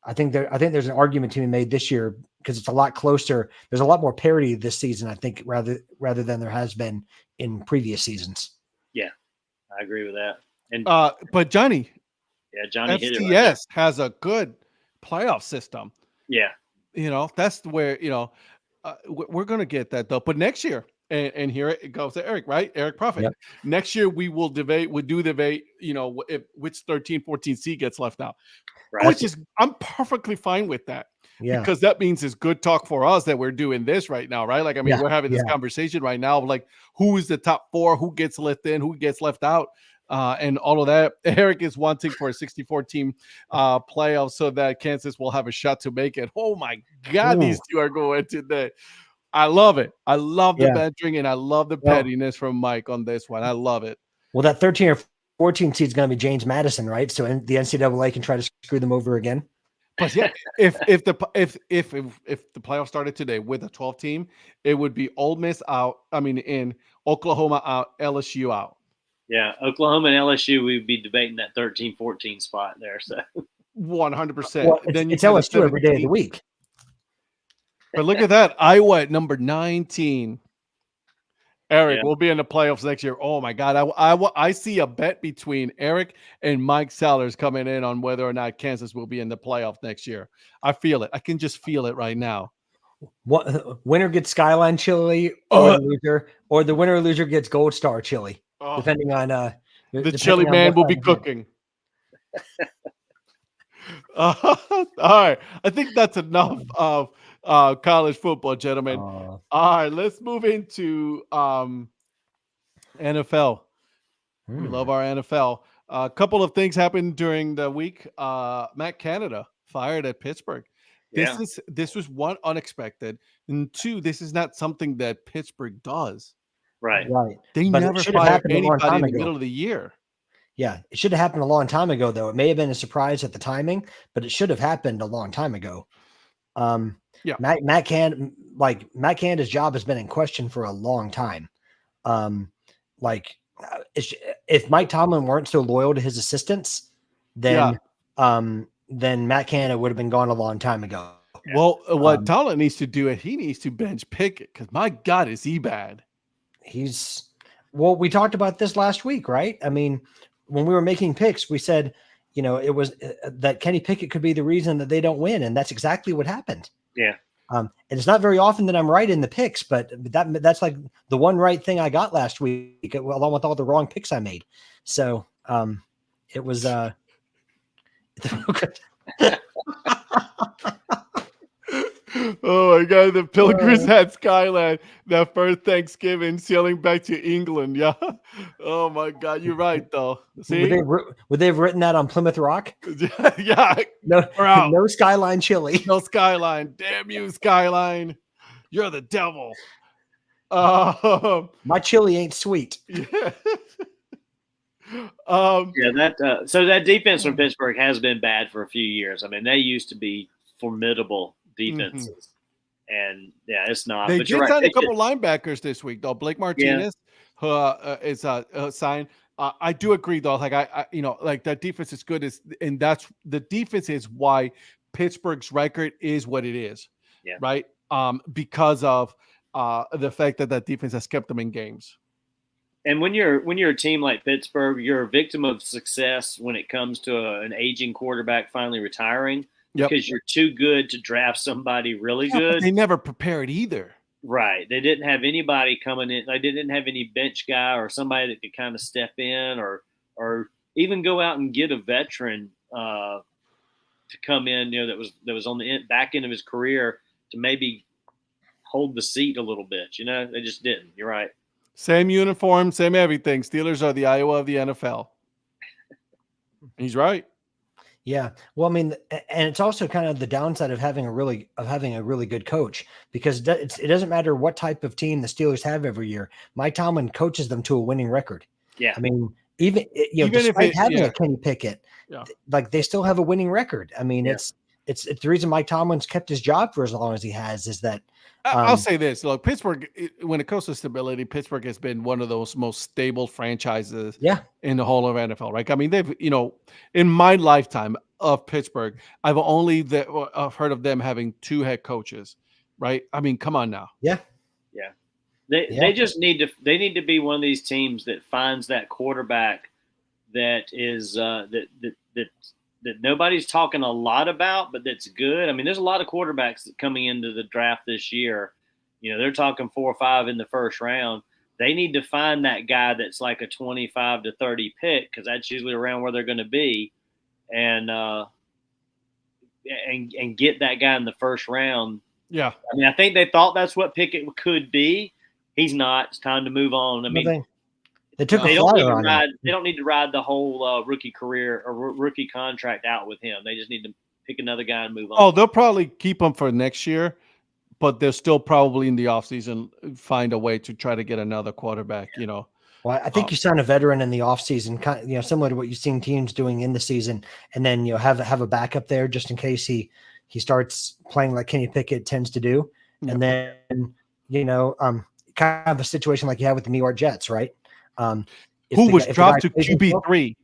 I think there's an argument to be made this year, because it's a lot closer. There's a lot more parity this season, I think, rather than there has been in previous seasons. Yeah, I agree with that. And but Johnny, Johnny FCS has a good playoff system. Yeah, that's where we're gonna get that though. But next year, and here it goes to Eric, right? Eric Prophet. Yep. Next year we will debate. Which 13, 14 seed gets left out. Right. Which is, I'm perfectly fine with that. Yeah. Because that means it's good talk for us that we're doing this right now, right? Like, I mean, we're having this conversation right now, like who is the top four, who gets left in, who gets left out. and all of that. Eric is wanting for a 64 team playoff so that Kansas will have a shot to make it. Oh my God, these two are going today. I love it. I love the bantering and I love the pettiness from Mike on this one. I love it. Well, that 13 or 14 seed is going to be James Madison, right? So the NCAA can try to screw them over again. But yeah, if the playoff started today with a 12 team, it would be Ole Miss out. I mean, in Oklahoma out, LSU out. Yeah, Oklahoma and LSU, we'd be debating that 13-14 spot there. So 100%. Well, then it's LSU every day of the week. But look at that, Iowa at number 19. Eric will be in the playoffs next year. Oh my God, I see a bet between Eric and Mike Sellers coming in on whether or not Kansas will be in the playoffs next year. I feel it. I can just feel it right now. What winner gets Skyline chili, or the loser, or the winner or loser gets Gold Star chili, depending on the chili man will be cooking. All right, I think that's enough of college football, gentlemen. All right, let's move into NFL. We love our NFL. A couple of things happened during the week. Matt Canada fired at Pittsburgh. This was one, unexpected, and two, this is not something that Pittsburgh does. Right. They never fire anybody in the middle of the year. Yeah, it should have happened a long time ago, though. It may have been a surprise at the timing, but it should have happened a long time ago. Matt Canada's job has been in question for a long time. If Mike Tomlin weren't so loyal to his assistants, then Matt Canada would have been gone a long time ago. Well, what Tomlin needs to do is he needs to bench Pickett, because my God, is he bad? We talked about this last week, right? I mean, when we were making picks, we said, it was that Kenny Pickett could be the reason that they don't win, and that's exactly what happened. Yeah. And it's not very often that I'm right in the picks, but that's like the one right thing I got last week, along with all the wrong picks I made. So it was oh my God, the Pilgrims had Skyline that first Thanksgiving sailing back to England. Yeah. Oh my God, you're right though. See, would they have written that on Plymouth Rock? Yeah. No Skyline chili. No Skyline. Damn you, Skyline. You're the devil. My chili ain't sweet. Yeah. So that defense from Pittsburgh has been bad for a few years. I mean, they used to be formidable defenses, and it's not. They did sign a couple linebackers this week, though. Blake Martinez, who is signed. I do agree, though. Like like that defense is good, and that's the defense is why Pittsburgh's record is what it is. Yeah. Right. Because of the fact that defense has kept them in games. And when you're a team like Pittsburgh, you're a victim of success when it comes to an aging quarterback finally retiring, because you're too good to draft somebody really good. But they never prepared either. Right. They didn't have anybody coming in. They didn't have any bench guy or somebody that could kind of step in or even go out and get a veteran to come in, that was on the back end of his career to maybe hold the seat a little bit. They just didn't. You're right. Same uniform, same everything. Steelers are the Iowa of the NFL. He's right. Yeah. Well, I mean, and it's also kind of the downside of having a really good coach, because it doesn't matter what type of team the Steelers have every year. Mike Tomlin coaches them to a winning record. Yeah. I mean, even despite having a Kenny Pickett, like they still have a winning record. I mean, it's the reason Mike Tomlin's kept his job for as long as he has is that. I'll say this: look, Pittsburgh, when it comes to stability, Pittsburgh has been one of those most stable franchises in the whole of NFL, right? I mean, they've, in my lifetime of Pittsburgh, I've only heard of them having 2 head coaches, right? I mean, come on now. Yeah. Yeah. They just need to be one of these teams that finds that quarterback that is that nobody's talking a lot about, but that's good. I mean, there's a lot of quarterbacks that coming into the draft this year. They're talking 4 or 5 in the first round. They need to find that guy that's like a 25 to 30 pick, because that's usually around where they're going to be, and get that guy in the first round. Yeah. I mean, I think they thought that's what Pickett could be. He's not. It's time to move on. I mean, They took They a don't need flyer to on him. ride. They don't need to ride the whole rookie career or rookie contract out with him. They just need to pick another guy and move on. Oh, they'll probably keep him for next year, but they'll still probably in the offseason find a way to try to get another quarterback, you know. Well, I think you sign a veteran in the offseason, kind of, similar to what you've seen teams doing in the season, and then have a backup there just in case he starts playing like Kenny Pickett tends to do, and then kind of a situation like you had with the New York Jets, right? Who was dropped to QB3?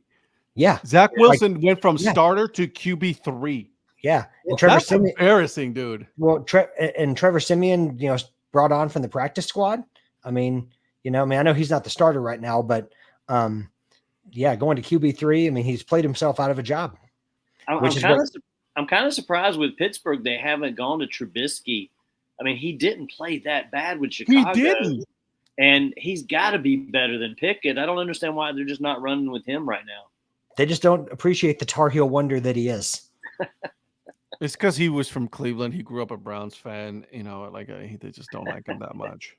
Yeah, Zach Wilson went from starter to QB3. Yeah, and That's embarrassing, dude. Well, Trevor Siemian, brought on from the practice squad. I mean, I know he's not the starter right now, but going to QB3. I mean, he's played himself out of a job. I'm kind of surprised with Pittsburgh they haven't gone to Trubisky. I mean, he didn't play that bad with Chicago. He didn't, and he's got to be better than Pickett. I don't understand why they're just not running with him right now. They just don't appreciate the Tar Heel wonder that he is. It's because he was from Cleveland. He grew up a Browns fan. They just don't like him that much.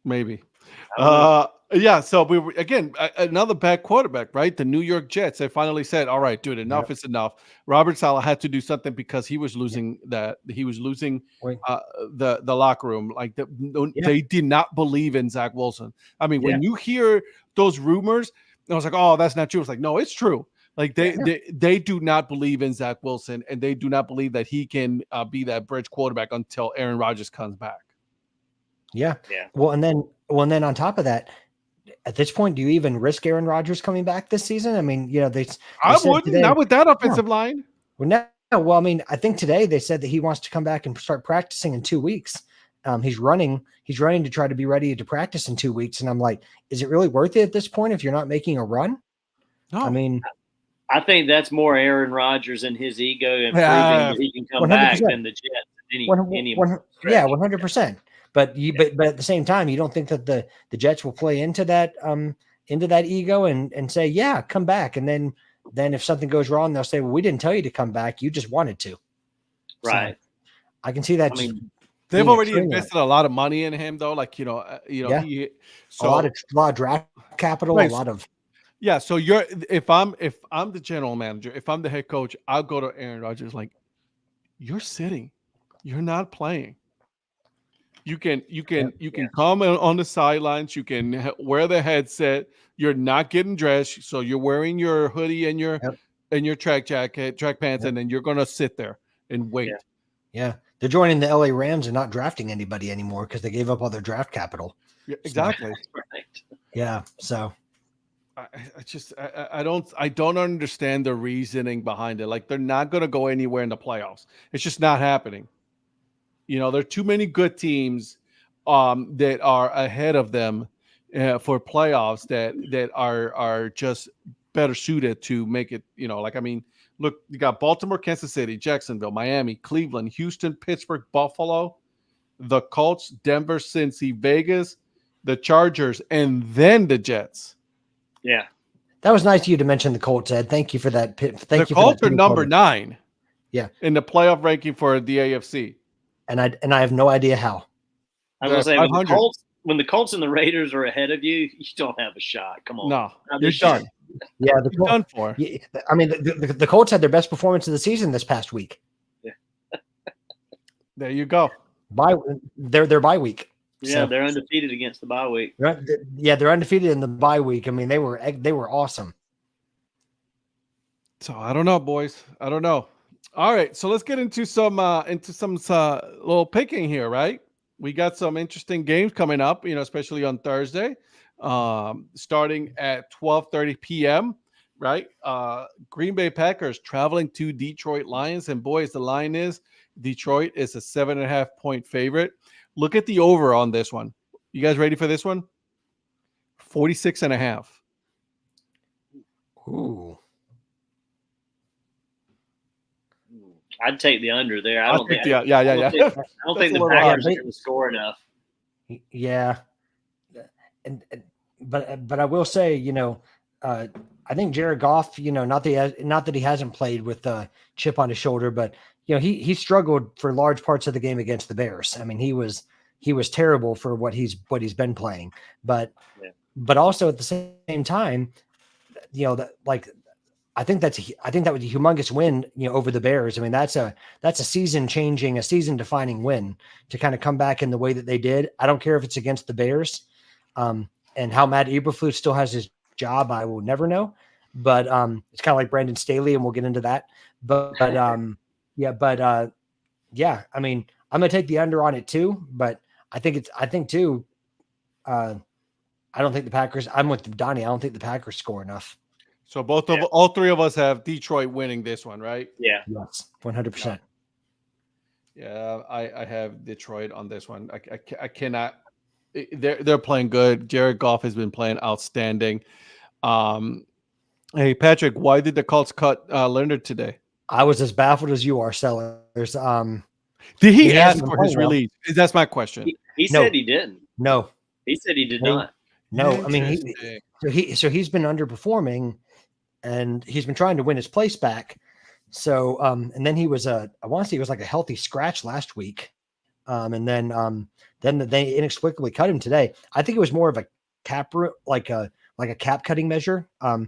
Maybe. So we were again another bad quarterback, right? The New York Jets. They finally said, "All right, dude, enough is enough." Robert Saleh had to do something because he was losing the locker room. They did not believe in Zach Wilson. I mean, when you hear those rumors, I was like, "Oh, that's not true." It's like, no, it's true. Like they do not believe in Zach Wilson, and they do not believe that he can be that bridge quarterback until Aaron Rodgers comes back. Yeah. Well, and then on top of that, at this point, do you even risk Aaron Rodgers coming back this season? I mean, I wouldn't, today, not with that offensive line. Well, I mean, I think today they said that he wants to come back and start practicing in 2 weeks. He's running to try to be ready to practice in 2 weeks. And I'm like, is it really worth it at this point if you're not making a run? No. I mean, I think that's more Aaron Rodgers and his ego and proving that he can come 100%. Back than the Jets. 100%. But at the same time, you don't think that the Jets will play into that ego and say, yeah, come back. And then if something goes wrong, they'll say, well, we didn't tell you to come back. You just wanted to. Right. So I can see that. I mean, they've already invested a lot of money in him, though. Like, a lot of draft capital, right. A lot of. Yeah. So if I'm the general manager, if I'm the head coach, I'll go to Aaron Rodgers like, you're sitting, you're not playing. You can come on the sidelines. You can wear the headset. You're not getting dressed, so you're wearing your hoodie and your track pants, and then you're gonna sit there and wait. Yeah, they're joining the LA Rams and not drafting anybody anymore because they gave up all their draft capital. Yeah, exactly. Right. Yeah. So I don't understand the reasoning behind it. Like, they're not gonna go anywhere in the playoffs. It's just not happening. There are too many good teams that are ahead of them for playoffs that are just better suited to make it. Look, you got Baltimore, Kansas City, Jacksonville, Miami, Cleveland, Houston, Pittsburgh, Buffalo, the Colts, Denver, Cincy, Vegas, the Chargers, and then the Jets. Yeah, that was nice of you to mention the Colts, Ed. Thank you for that. The Colts are number 9. Yeah, in the playoff ranking for the AFC. And I have no idea how. I was going to say, when the Colts and the Raiders are ahead of you, you don't have a shot. Come on. No, you're done. Yeah, you're done for. I mean, the Colts had their best performance of the season this past week. Yeah. There you go. Their bye week. Yeah, they're undefeated against the bye week. Yeah, they're undefeated in the bye week. I mean, they were awesome. So I don't know, boys. I don't know. All right, so let's get into some little picking here, right? We got some interesting games coming up, especially on Thursday, starting at 12:30 p.m., right? Green Bay Packers traveling to Detroit Lions, and boys, the line is Detroit is a 7.5 point favorite. Look at the over on this one. You guys ready for this one? 46.5. Ooh. I'd take the under there. I don't think the Packers are going to score enough. Yeah, but I will say, I think Jared Goff, not that he hasn't played with a chip on his shoulder, but he struggled for large parts of the game against the Bears. I mean, he was he was terrible for what he's been playing. But Yeah. but also at the same time, I think that was a humongous win, over the Bears. I mean, that's a season changing, a season defining win to kind of come back in the way that they did. I don't care if it's against the Bears, and how Matt Eberflus still has his job, I will never know. But it's kind of like Brandon Staley, and we'll get into that. But yeah. I mean, I'm gonna take the under on it too. But I think too. I don't think the Packers. I'm with Donnie. I don't think the Packers score enough. So all three of us have Detroit winning this one, right? Yeah. Yes, 100%. Yeah, I have Detroit on this one. I cannot. They're playing good. Jared Goff has been playing outstanding. Hey Patrick, why did the Colts cut Leonard today? I was as baffled as you are, Sellers. Did he ask for his release? That's my question. He said he didn't. No, he said he did not. No, I mean he's been underperforming, and he's been trying to win his place back. So and then he was I want to say he was like a healthy scratch last week, and then they inexplicably cut him today. I think it was more of a cap like a cap cutting measure, to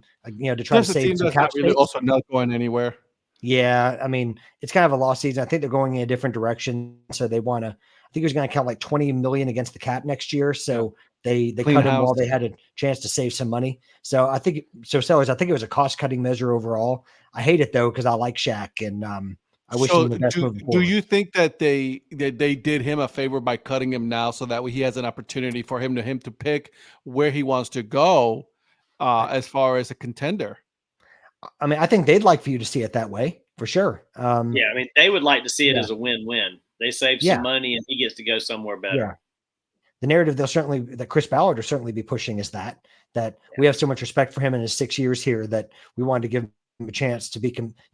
try to save some cap space. Also not going anywhere. Yeah, I mean, it's kind of a lost season. I think they're going in a different direction, so they want to. I think he was going to count like $20 million against the cap next year, so they cut him while they had a chance to save some money. So I think Sellers. I think it was a cost cutting measure overall. I hate it though because I like Shaq, and I wish him the best moving forward. Do you think that they did him a favor by cutting him now, so that way he has an opportunity for him to pick where he wants to go as far as a contender? I mean, I think they'd like for you to see it that way for sure. Yeah, I mean, they would like to see it as a win-win. They save some money and he gets to go somewhere better. Yeah. The narrative that Chris Ballard will certainly be pushing is that we have so much respect for him in his 6 years here that we wanted to give him a chance to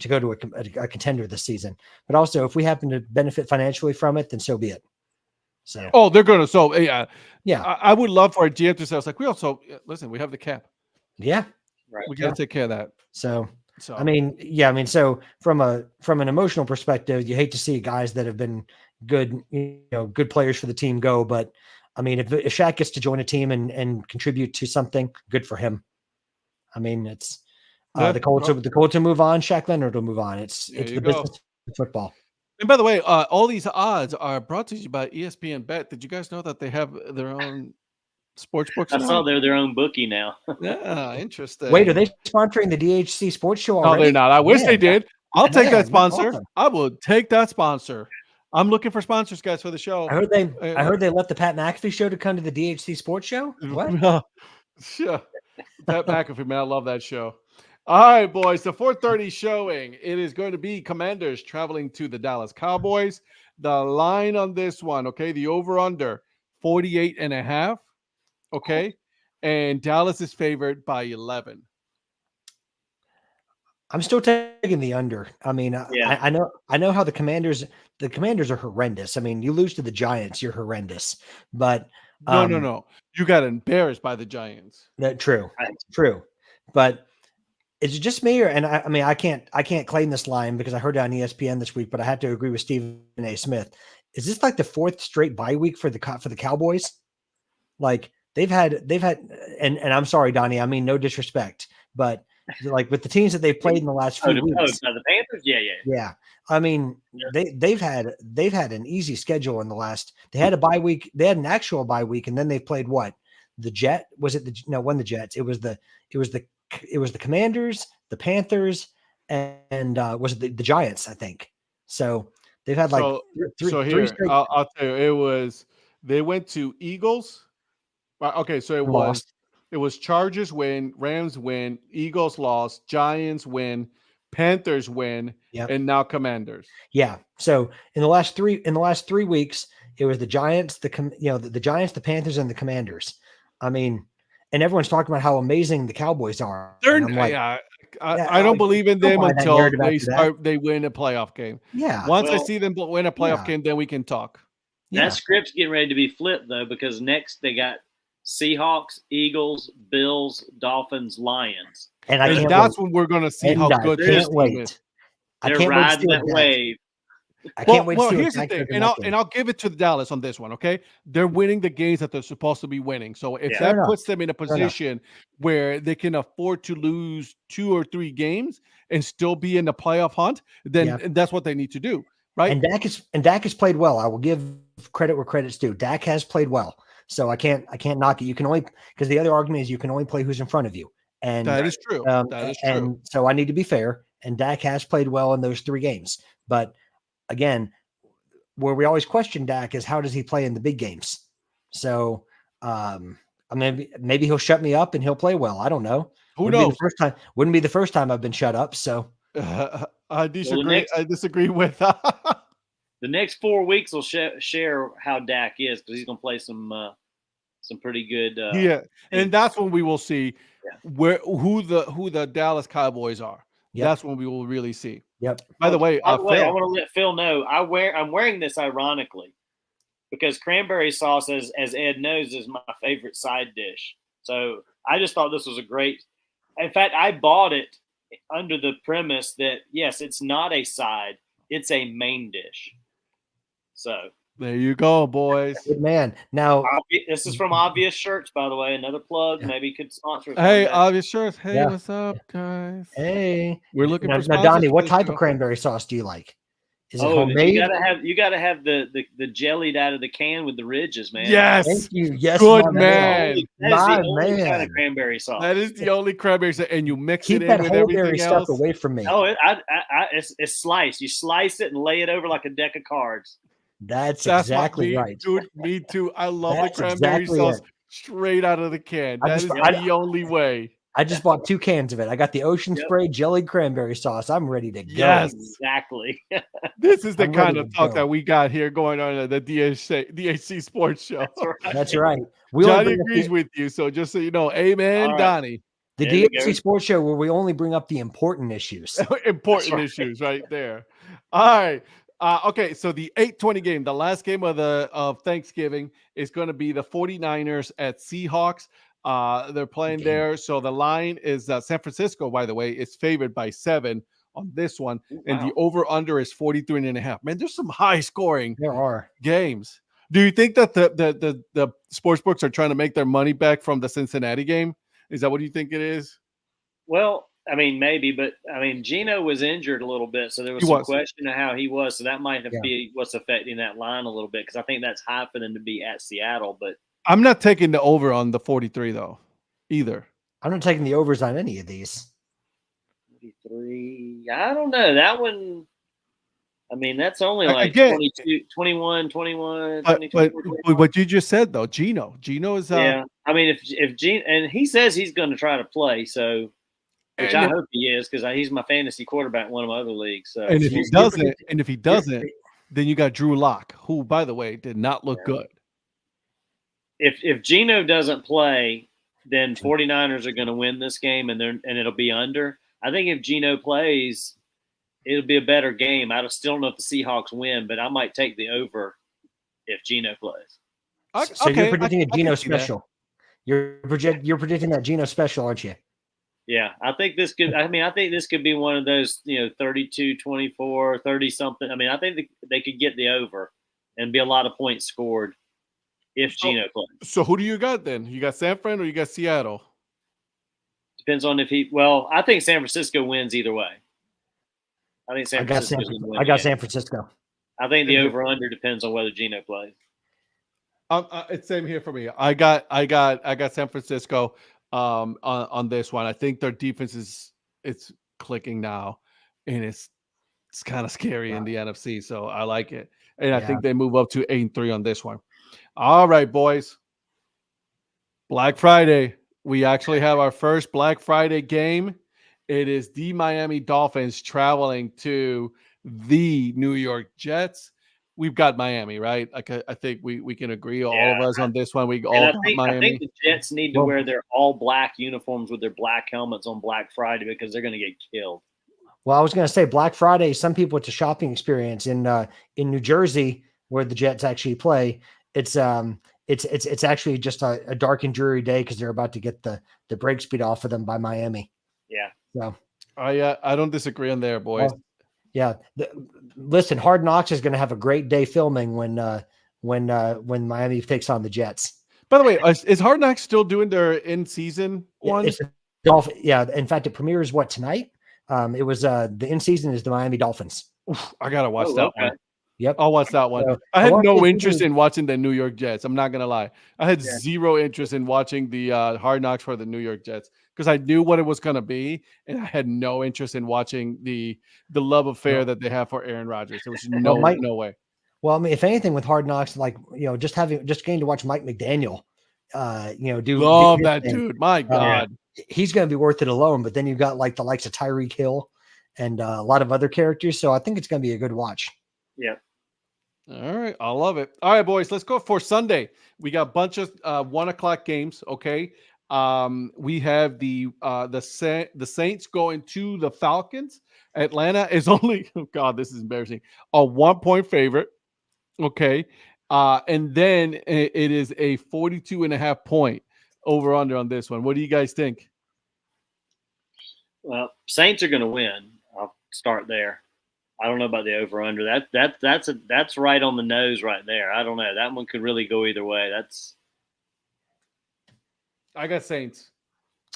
go to a contender this season. But also, if we happen to benefit financially from it, then so be it. So they're gonna. So yeah. I would love for a GM to say, like, we also listen. We have the cap. Yeah, right. We got to take care of that. So I mean, so from an emotional perspective, you hate to see guys that have been good, good players for the team go. But I mean, if Shaq gets to join a team and contribute to something, good for him. I mean, it's the Colts will move on. Shaq Leonard will move on. It's the business of football. And by the way, all these odds are brought to you by ESPN Bet. Did you guys know that they have their own sports books? I saw they're their own bookie now. Yeah, interesting. Wait, are they sponsoring the DHC Sports Show already? No, they're not. I wish they did. I'll take that sponsor. Awesome. I will take that sponsor. I'm looking for sponsors, guys, for the show. I heard they left the Pat McAfee show to come to the DHC Sports Show. What? Yeah, Pat McAfee, man, I love that show. All right, boys, the 4:30 showing. It is going to be Commanders traveling to the Dallas Cowboys. The line on this one, okay, the over/under 48.5. Okay, and Dallas is favored by 11. I'm still taking the under. I mean, I know how the Commanders are horrendous. I mean, you lose to the Giants, you're horrendous. But no, you got embarrassed by the Giants. True. But is it just me, and I mean, I can't claim this line because I heard it on ESPN this week, but I had to agree with Stephen A. Smith. Is this like the fourth straight bye week for the Cowboys? Like they've had, and I'm sorry, Donnie, I mean no disrespect, but like with the teams that they've played in the last few weeks, the Panthers, yeah. I mean, they've had an easy schedule in the last. They had a bye week. They had an actual bye week, and then they played what? The Jet? Was it the Jets? It was the Commanders, the Panthers, and was it the Giants? I think. So they've had like three straight. I'll tell you, they went to Eagles. Okay, so it was Chargers win, Rams win, Eagles lost, Giants win, Panthers win, and now Commanders. Yeah. So in the last 3 weeks, it was the Giants, the Giants, the Panthers, and the Commanders. I mean, and everyone's talking about how amazing the Cowboys are. I don't believe in them until they win a playoff game. Yeah. Once I see them win a playoff game, then we can talk. That script's getting ready to be flipped though, because next they got Seahawks, Eagles, Bills, Dolphins, Lions. And that's when we're going to see how good this team is. They're riding that wave. I can't wait to Well, see what here's the Dak thing, does in and that I'll game. and I'll give it to the Dallas on this one. Okay, they're winning the games that they're supposed to be winning. So if Yeah. Fair that enough. puts them in a Fair enough. position where they can afford to lose 2 or 3 games and still be in the playoff hunt, then Yeah. that's what they need to do, right? And Dak has played well. I will give credit where credit's due. Dak has played well. So I can't knock it. You can only, because the other argument is you can only play who's in front of you. And That is true. That is true. and so I need to be fair. And Dak has played well in those 3 games. But again, where we always question Dak is how does he play in the big games? So I mean, maybe he'll shut me up and he'll play well. I don't know. Who Wouldn't be knows? the first time. Wouldn't be the first time I've been shut up. So I disagree. I disagree with the next 4 weeks will share how Dak is because he's going to play some pretty good. yeah, and that's when we will see Yeah. who the Dallas Cowboys are. Yep. That's when we will really see. Yep. By the way, I Phil, want to let Phil know I'm wearing this ironically because cranberry sauce, as Ed knows, is my favorite side dish. So I just thought this was a great. In fact, I bought it under the premise that yes, it's not a side, it's a main dish. So there you go, boys. Good man. Now this is from Obvious Shirts, by the way. Another plug. Yeah. Maybe could sponsor us. Hey, Obvious Shirts. Hey, Yeah. what's up, guys? Hey, We're looking now, for now sponsors Donnie, for what this type show. of cranberry sauce do you like? Is it you homemade? gotta have the jellied out of the can with the ridges, man. Yes. Thank you. Yes, Good my man. That is My the only kind man. of cranberry sauce. That is the only cranberry sauce, and you mix Keep it in that with whole everything berry else. stuff away from me. Oh, it's sliced. You slice it and lay it over like a deck of cards. That's That's exactly right. Dude, me too. I love That's the cranberry exactly sauce it. straight out of the can. I That just- is I- the only way. I just bought 2 cans of it. I got the Ocean Yep. Spray jellied cranberry sauce. I'm ready to go. Yes. Exactly. This is the I'm kind ready of to talk go. that we got here going on at the DHC Sports Show. That's right. That's right. We only Johnny bring up agrees with you, so just so you know, amen, All right. Donnie. the There we DHC go. Sports Show where we only bring up the important issues. Important right. issues right there. All right. Okay, so the 8:20 game, the last game of Thanksgiving, is going to be the 49ers at Seahawks. They're playing game. there. So the line is San Francisco, by the way, is favored by 7 on this one. And the over-under is 43.5. Man, there's some high scoring There are. games. Do you think that the sports books are trying to make their money back from the Cincinnati game? Is that what you think it is? Well, I mean, maybe, but I mean, Gino was injured a little bit, so there was He some was. question of how he was. So that might have Yeah. be what's affecting that line a little bit because I think that's high for them to be at Seattle. But I'm not taking the over on the 43 though, either. I'm not taking the overs on any of these. 43, I don't know. That one, I mean, that's only like Again, 22, 21, 21, But 22. what you just said though, Gino is Yeah. I mean, if Gino, and he says he's going to try to play, so which I hope he is because he's my fantasy quarterback in one of my other leagues. So and if he doesn't, then you got Drew Lock, who, by the way, did not look good. If Gino doesn't play, then 49ers are going to win this game, and it'll be under. I think if Gino plays, it'll be a better game. I still don't know if the Seahawks win, but I might take the over if Gino plays. So you're predicting a Gino special. You're predicting that Gino special, aren't you? Yeah, I think this could. I mean, I think this could be one of those, 32-24, 30 something. I mean, I think they could get the over and be a lot of points scored if Gino plays. So who do you got then? You got San Fran or you got Seattle? Depends on if he. Well, I think San Francisco wins either way. I think San Francisco. I got San Francisco. I think the over under depends on whether Gino plays. It's same here for me. I got San Francisco on this one. I think their defense it's clicking now, and it's kind of scary in the NFC. So I like it, and I think they move up to 8-3 on this one. All right, boys. Black Friday. We actually have our first Black Friday game. It is the Miami Dolphins traveling to the New York Jets. We've got Miami, right? I think we can agree, all of us on this one. We all got Miami. I think the Jets need to wear their all black uniforms with their black helmets on Black Friday because they're going to get killed. Well, I was going to say Black Friday. Some people, it's a shopping experience in New Jersey where the Jets actually play. It's actually just a dark and dreary day because they're about to get the brake speed off of them by Miami. Yeah. So I don't disagree on there, boys. Well, Yeah. Listen, Hard Knocks is going to have a great day filming when Miami takes on the Jets. By the way, is Hard Knocks still doing their in-season one? It's the Dolphins. Yeah. In fact, it premieres tonight? It was the in-season is the Miami Dolphins. Oof, I gotta watch that one. Yep. I'll watch that one. So, I had no interest in watching the New York Jets. I'm not gonna lie. I had zero interest in watching the Hard Knocks for the New York Jets because I knew what it was gonna be, and I had no interest in watching the love affair that they have for Aaron Rodgers. There was no way. Well, I mean, if anything, with Hard Knocks, like just getting to watch Mike McDaniel, love that dude. My God, he's going to be worth it alone. But then you've got like the likes of Tyreek Hill and a lot of other characters. So I think it's going to be a good watch. Yeah. All right. I love it. All right, boys, let's go for Sunday. We got a bunch of 1:00 games. Okay. We have the Saints going to the Falcons. Atlanta is only, oh God, this is embarrassing, a 1-point favorite. Okay. And then it is a 42.5 point over under on this one. What do you guys think? Well, Saints are going to win. I'll start there. I don't know about the over under. That's right on the nose right there. I don't know. That one could really go either way. I got Saints.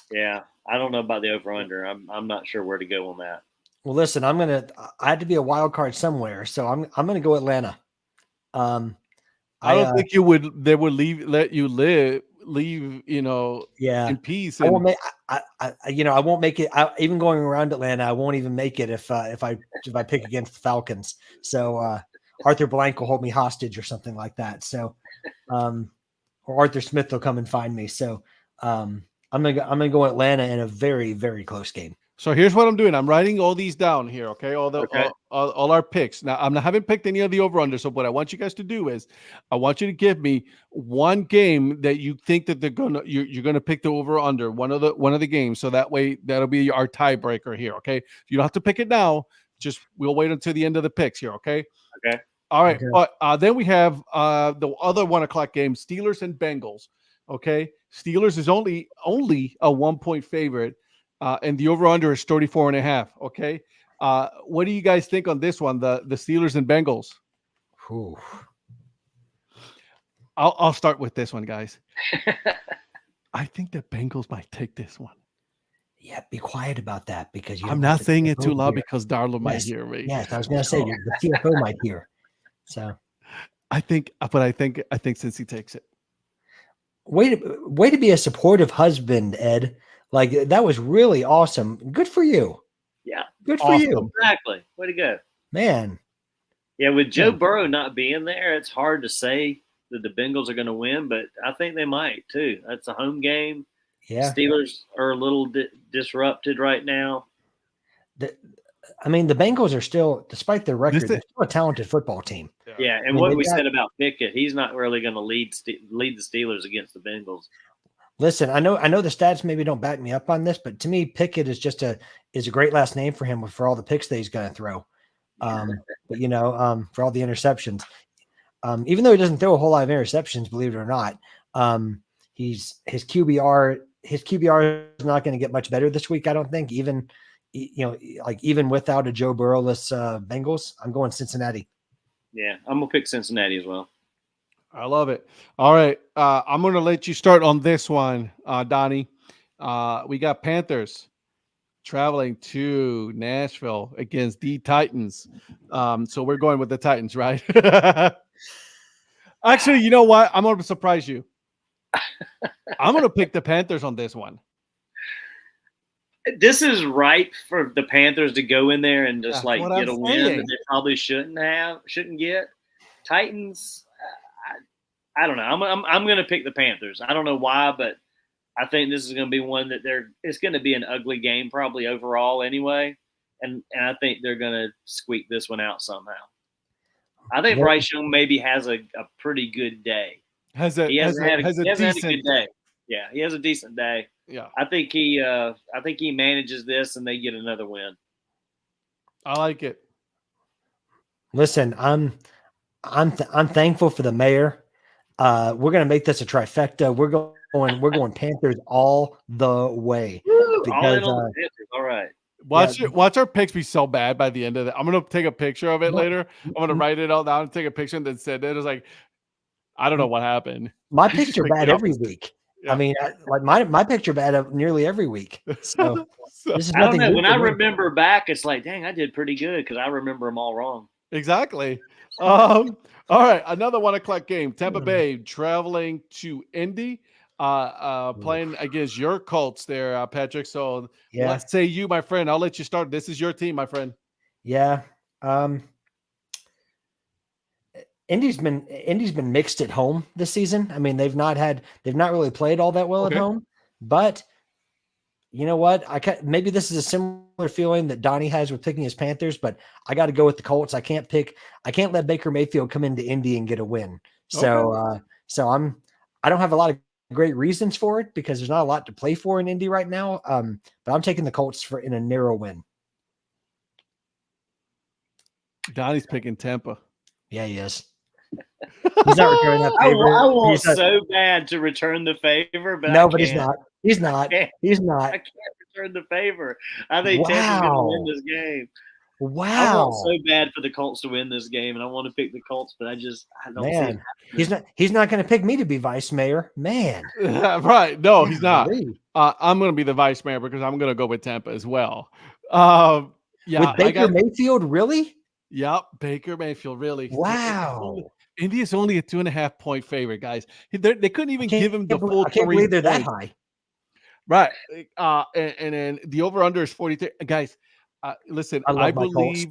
Yeah, I don't know about the over under. I'm not sure where to go on that. Well, listen, I had to be a wild card somewhere, so I'm going to go Atlanta. I don't think they would let you leave, in peace. I won't make, I won't make it. Even going around Atlanta, I won't even make it if I pick against the Falcons. So Arthur Blank will hold me hostage or something like that. So, or Arthur Smith will come and find me. So I'm gonna go Atlanta in a very, very close game. So here's what I'm doing. I'm writing all these down here. Okay. All our picks. Now I haven't picked any of the over under. So what I want you guys to do is I want you to give me one game that you think that you're going to pick the over under one of the games. So that way that'll be our tiebreaker here. Okay. You don't have to pick it now. Just we'll wait until the end of the picks here. Okay. Okay. All right. Okay. Then we have the other 1:00 game, Steelers and Bengals. Okay. Steelers is only a 1-point favorite. And the over-under is 34.5. Okay. What do you guys think on this one? The Steelers and Bengals. Ooh. I'll start with this one, guys. I think the Bengals might take this one. Yeah, be quiet about that because I'm not saying it too loud because Darla might hear me. Yes, I was going to say the CFO might hear. So I think Cincy takes it. Way to be a supportive husband, Ed. Like that was really awesome. Good for you. Yeah. Good for you. Exactly. Way to go. Man. Yeah, with Joe Burrow not being there, it's hard to say that the Bengals are going to win, but I think they might too. That's a home game. Yeah. Steelers are a little disrupted right now. The Bengals are still, despite their record, they're still a talented football team. Yeah, and what we said about Pickett, he's not really going to lead the Steelers against the Bengals. Listen, I know the stats maybe don't back me up on this, but to me, Pickett is just a great last name for him for all the picks that he's going to throw. For all the interceptions. Even though he doesn't throw a whole lot of interceptions, believe it or not, his QBR is not going to get much better this week. I don't think even without a Joe Burrow-less Bengals, I'm going Cincinnati. Yeah, I'm gonna pick Cincinnati as well. I love it. All right. I'm going to let you start on this one, Donnie. We got Panthers traveling to Nashville against the Titans. So we're going with the Titans, right? Actually, you know what? I'm going to surprise you. I'm going to pick the Panthers on this one. This is right for the Panthers to go in there and just get a win that they probably shouldn't get. Titans, I don't know. I'm going to pick the Panthers. I don't know why, but I think this is going to be one that it's going to be an ugly game probably overall anyway, and I think they're going to squeak this one out somehow. I think Bryce Young maybe has a pretty good day. He hasn't had a good day. Yeah, he has a decent day. Yeah, I think he manages this and they get another win. I like it. Listen, I'm thankful for the mayor. We're going to make this a trifecta. We're going Panthers all the way. All in on the Panthers. All right. Watch our picks be so bad by the end of it. I'm gonna take a picture of it later. I'm gonna m- write it all down and take a picture and then send it. It's like I don't know what happened. My You just picks are clicked bad the every opposite. week. Yeah. I mean, like my picture bad nearly every week. So So- this is I don't nothing know. new When for I me. remember back, it's like, dang, I did pretty good because I remember them all wrong. Exactly. All right, another 1:00 game. Tampa Hmm. Bay traveling to Indy, playing against your Colts there, Patrick. So Yeah. let's say you, my friend. I'll let you start. This is your team, my friend. Yeah. Indy's been mixed at home this season. I mean, they've not really played all that well at Okay. home, but you know what? Maybe this is a similar feeling that Donnie has with picking his Panthers, but I got to go with the Colts. I can't let Baker Mayfield come into Indy and get a win. So, I don't have a lot of great reasons for it because there's not a lot to play for in Indy right now. But I'm taking the Colts in a narrow win. Donnie's picking Tampa. Yeah, he is. He's not returning that I favor. want He's not- so bad to return the favor, but no, I but he's can't. not. He's not. can't. He's I not. can't return the favor. I think Tampa's going to win this game. I Wow. want so bad for the Colts to win this game, and I want to pick the Colts, but I don't see it Man, he's not going to pick me to be vice mayor. Man. Right. No, he's not. Golly. I'm going to be the vice mayor because I'm going to go with Tampa as well. Yeah. With Baker Mayfield, really? Yep. Baker Mayfield, really. Wow. India's only a 2.5 point favorite, guys. They couldn't even give him the full. I can't 3 believe they're that points. high. Right. And then the over under is 43. Guys, listen, I believe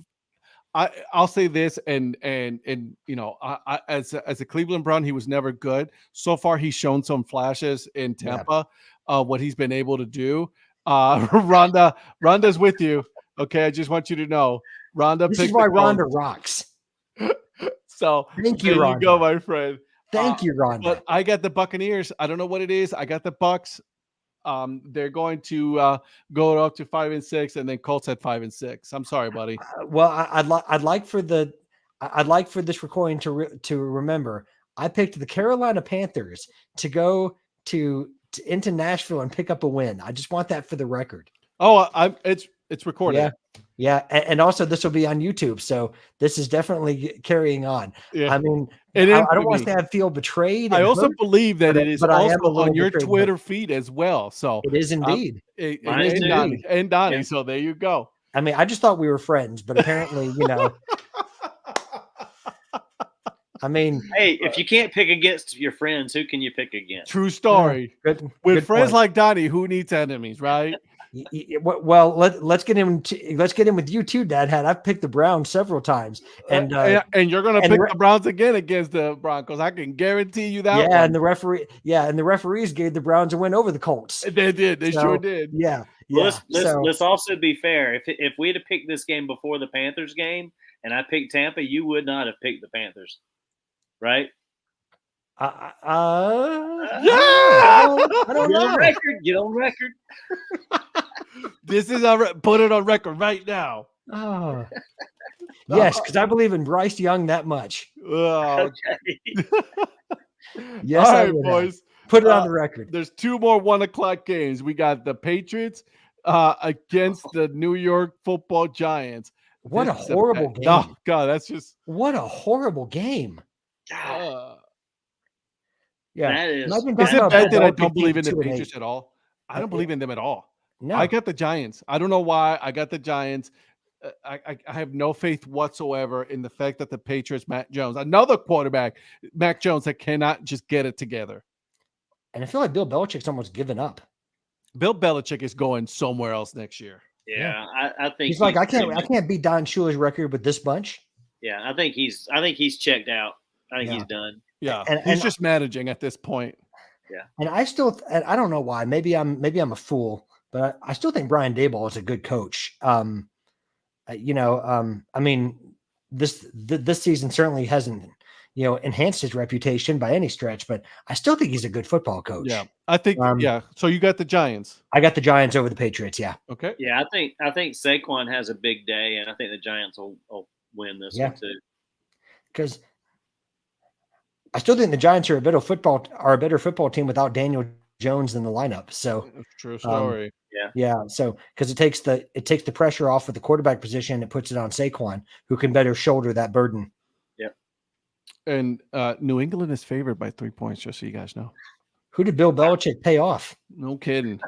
I'll say this and you know, I as a Cleveland Brown, he was never good. So far, he's shown some flashes in Tampa, what he's been able to do. Rhonda's with you. Okay, I just want you to know. Rhonda, this is why Rhonda rocks. So thank you, there Rhonda. you go, my friend. Thank you, Rhonda. But I got the Buccaneers. I don't know what it is. I got the Bucks. They're going to go up to 5-6, and then Colts at 5-6. I'm sorry, buddy. Well, I'd like for this recording to remember. I picked the Carolina Panthers to go into Nashville and pick up a win. I just want that for the record. Oh, it's recorded. Yeah, and also this will be on YouTube, so this is definitely carrying on. Yeah. I mean, I don't want to feel betrayed. I also believe that but it is I am also a little on your betrayed, Twitter feed as well. So it is indeed. And Donnie. Yeah. So there you go. I mean, I just thought we were friends, but apparently, you know. I mean, hey, if you can't pick against your friends, who can you pick against? True story. With With friends like Donnie, who needs enemies, right? Well, let's get in with you too, Dad Hat. I've picked the Browns several times, and you're gonna pick the Browns again against the Broncos. I can guarantee you that. Yeah, one. and the referees gave the Browns a win over the Colts. They did. They sure did. Yeah. Well, let's also be fair. If we'd have picked this game before the Panthers game, and I picked Tampa, you would not have picked the Panthers, right? I Get don't know. Get on record. This is put it on record right now. Oh. Yes, because I believe in Bryce Young that much. Oh. Okay. Yes, all I right, would boys. put it on the record. There's 2 more 1:00 games. We got the Patriots against the New York Football Giants. What a horrible game! Oh God, that's just what a horrible game. God. Yeah, That is. Is it bad that I don't believe in the Patriots at all? I don't believe in them at all. No, I got the Giants. I don't know why. I got the Giants. I have no faith whatsoever in the fact that the Patriots, Mac Jones, another quarterback, Mac Jones, that cannot just get it together. And I feel like Bill Belichick's almost given up. Bill Belichick is going somewhere else next year. Yeah, I think he's like, I can't beat Don Shula's record with this bunch. Yeah, I think he's checked out. I think he's done. Yeah, and he's just managing at this point. Yeah, and I don't know why. Maybe I'm a fool, but I still think Brian Daboll is a good coach. I mean, this season certainly hasn't enhanced his reputation by any stretch, but I still think he's a good football coach. Yeah, I think. So you got the Giants. I got the Giants over the Patriots. Yeah. Okay. Yeah, I think Saquon has a big day, and I think the Giants will win this one too. Because I still think the Giants are a better football team without Daniel Jones in the lineup. So True story. yeah. So because it takes the pressure off of the quarterback position, and it puts it on Saquon, who can better shoulder that burden. Yep. And New England is favored by 3 points, just so you guys know. Who did Bill Belichick pay off? No kidding.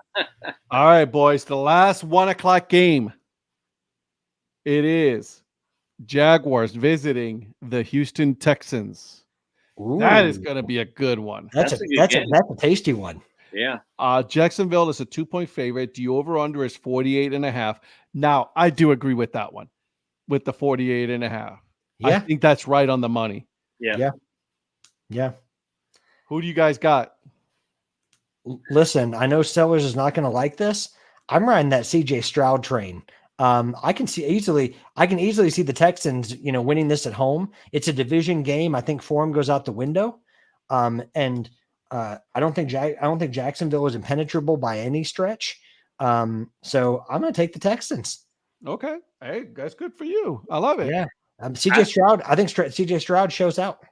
All right, boys. The last 1:00 game. It is Jaguars visiting the Houston Texans. Ooh, that is going to be a good one. That's a tasty one. Yeah. Jacksonville is a 2-point favorite. The over-under is 48.5. Now, I do agree with that one, with the 48.5. Yeah. I think that's right on the money. Yeah. Who do you guys got? Listen, I know Sellers is not going to like this. I'm riding that CJ Stroud train. I can easily see the Texans, winning this at home. It's a division game. I think form goes out the window. And I don't think Jacksonville is impenetrable by any stretch. So I'm going to take the Texans. Okay. Hey, that's good for you. I love it. Yeah. CJ Stroud, I think CJ Stroud shows out.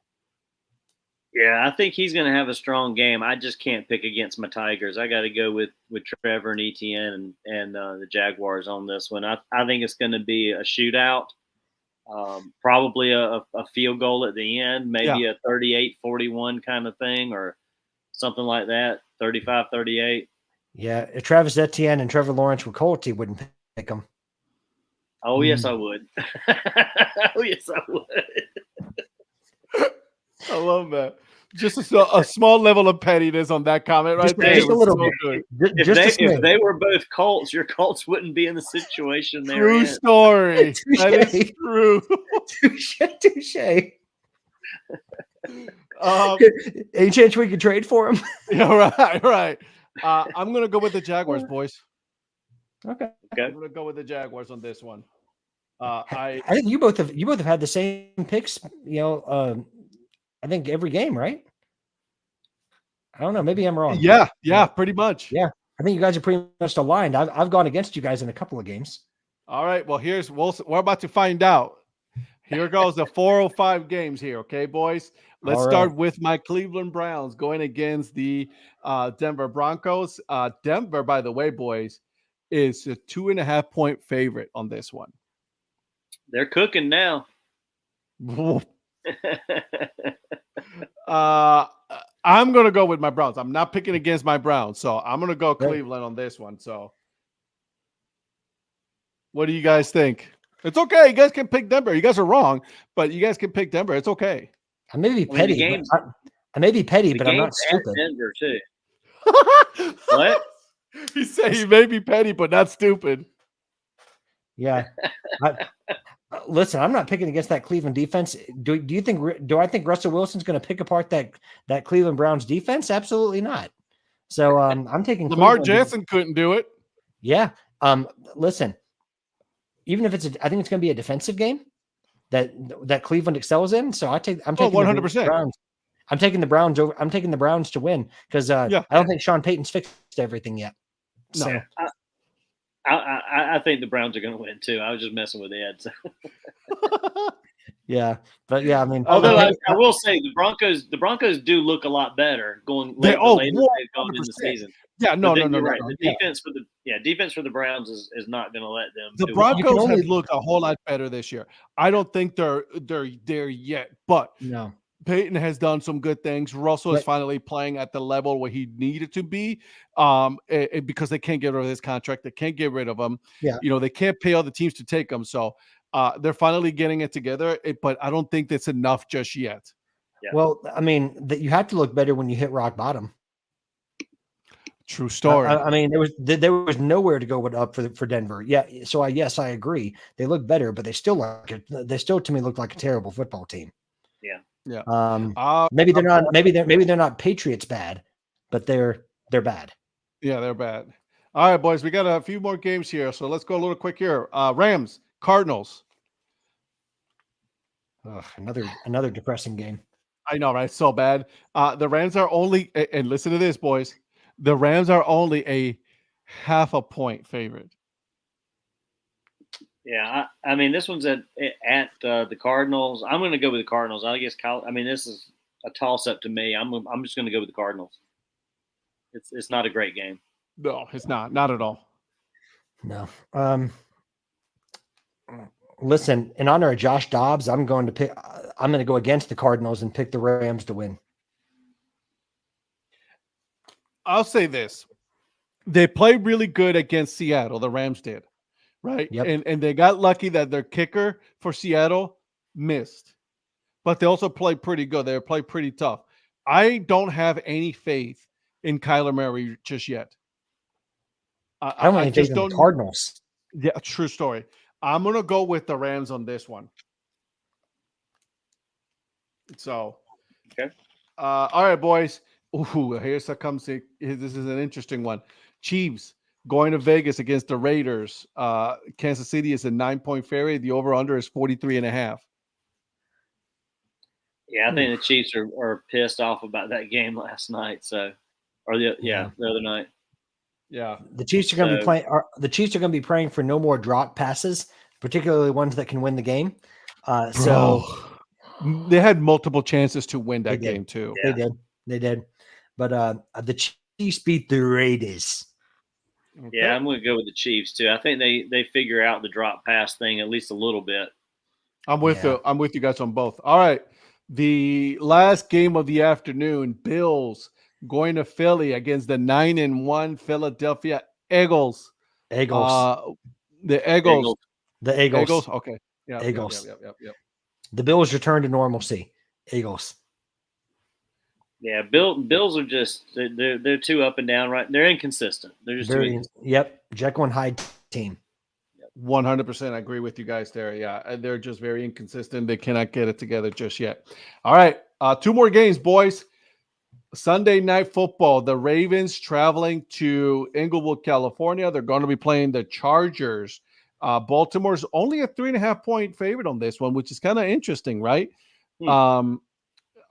Yeah, I think he's going to have a strong game. I just can't pick against my Tigers. I got to go with Trevor and Etienne and the Jaguars on this one. I think it's going to be a shootout, probably a field goal at the end, maybe a 38-41 kind of thing or something like that, 35-38. Yeah, if Travis Etienne and Trevor Lawrence were Colts, he wouldn't pick them. Oh, yes, I would. Oh, yes, I would. I love that. Just a small level of pettiness on that comment right there. Just a little bit. If they were both Colts, your Colts wouldn't be in the situation they're in. True story. That is true. Touche. Any chance we could trade for him? Yeah, right. I'm going to go with the Jaguars, boys. Okay. I'm going to go with the Jaguars on this one. I think you both have had the same picks, I think every game, right? I don't know. Maybe I'm wrong. Yeah, pretty much. Yeah. I think you guys are pretty much aligned. I've gone against you guys in a couple of games. All right. Well, we're about to find out. Here goes the 405 games here. Okay, boys. Let's start with my Cleveland Browns going against the Denver Broncos. Denver, by the way, boys, is a 2.5-point favorite on this one. They're cooking now. I'm going to go with my Browns. I'm not picking against my Browns, so I'm going to go Cleveland on this one. So what do you guys think? It's okay. You guys can pick Denver. You guys are wrong, but you guys can pick Denver. It's okay. I may be petty. But I'm not stupid. Denver too. What? He said he may be petty, but not stupid. Yeah. Listen, I'm not picking against that Cleveland defense. Do I think Russell Wilson's going to pick apart that Cleveland Browns defense? Absolutely not. So I'm taking Lamar Jackson couldn't do it. Yeah. Listen, even if I think it's going to be a defensive game that Cleveland excels in. So I'm taking 100%. the Browns. I'm taking the Browns over. I'm taking the Browns to win because I don't think Sean Payton's fixed everything yet. No. So. I think the Browns are going to win too. I was just messing with Ed. So. Yeah, but I mean, although I will say the Broncos do look a lot better going later they've gone in the season. Yeah, no. Right. The defense for the Browns is not going to let them. The Broncos have looked a whole lot better this year. I don't think they're there yet, but no. Peyton has done some good things. Russell is finally playing at the level where he needed to be because they can't get rid of his contract. They can't get rid of him. Yeah. They can't pay other teams to take him. So they're finally getting it together, but I don't think that's enough just yet. Yeah. Well, I mean, you have to look better when you hit rock bottom. True story. I mean, there was nowhere to go up for Denver. Yeah. So I agree. They look better, but they still to me look like a terrible football team. Yeah. Yeah. Maybe they're not. Maybe they're not Patriots bad, but they're bad. Yeah, they're bad. All right, boys, we got a few more games here, so let's go a little quick here. Rams, Cardinals. Ugh, another depressing game. I know, right? So bad. The Rams are only, and listen to this, boys. The Rams are only a 0.5 point favorite. Yeah, I mean, this one's at the Cardinals. I'm going to go with the Cardinals. I guess this is a toss-up to me. I'm just going to go with the Cardinals. It's not a great game. No, it's not at all. No. Listen, in honor of Josh Dobbs, I'm going to go against the Cardinals and pick the Rams to win. I'll say this. They played really good against Seattle. The Rams did, right? Yep. And they got lucky that their kicker for Seattle missed. But they also played pretty good. They played pretty tough. I don't have any faith in Kyler Murray just yet. I don't have any faith in the Cardinals. Yeah, true story. I'm going to go with the Rams on this one. So, okay. All right, boys. Ooh, here's how comes. This is an interesting one. Chiefs going to Vegas against the Raiders. Kansas City is a 9-point favorite. The over/under is 43.5. Yeah, I think the Chiefs are pissed off about that game last night. So, the other night. Yeah, the Chiefs are going to be playing. The Chiefs are going to be praying for no more drop passes, particularly ones that can win the game. So they had multiple chances to win that game too. Yeah. They did. But the Chiefs beat the Raiders. Okay. Yeah, I'm going to go with the Chiefs too. I think they figure out the drop pass thing at least a little bit. I'm with you. I'm with you guys on both. All right. The last game of the afternoon, Bills going to Philly against the 9-1 Philadelphia Eagles. The Eagles. Okay. Yeah. Eagles. Yep. The Bills return to normalcy. Eagles. Yeah, Bills are just they're too up and down, right? They're inconsistent. They're just Jekyll and Hyde team. 100%. I agree with you guys there. Yeah, they're just very inconsistent. They cannot get it together just yet. All right, 2 more games, boys. Sunday Night Football. The Ravens traveling to Inglewood, California. They're going to be playing the Chargers. Baltimore's only a 3.5-point favorite on this one, which is kind of interesting, right? And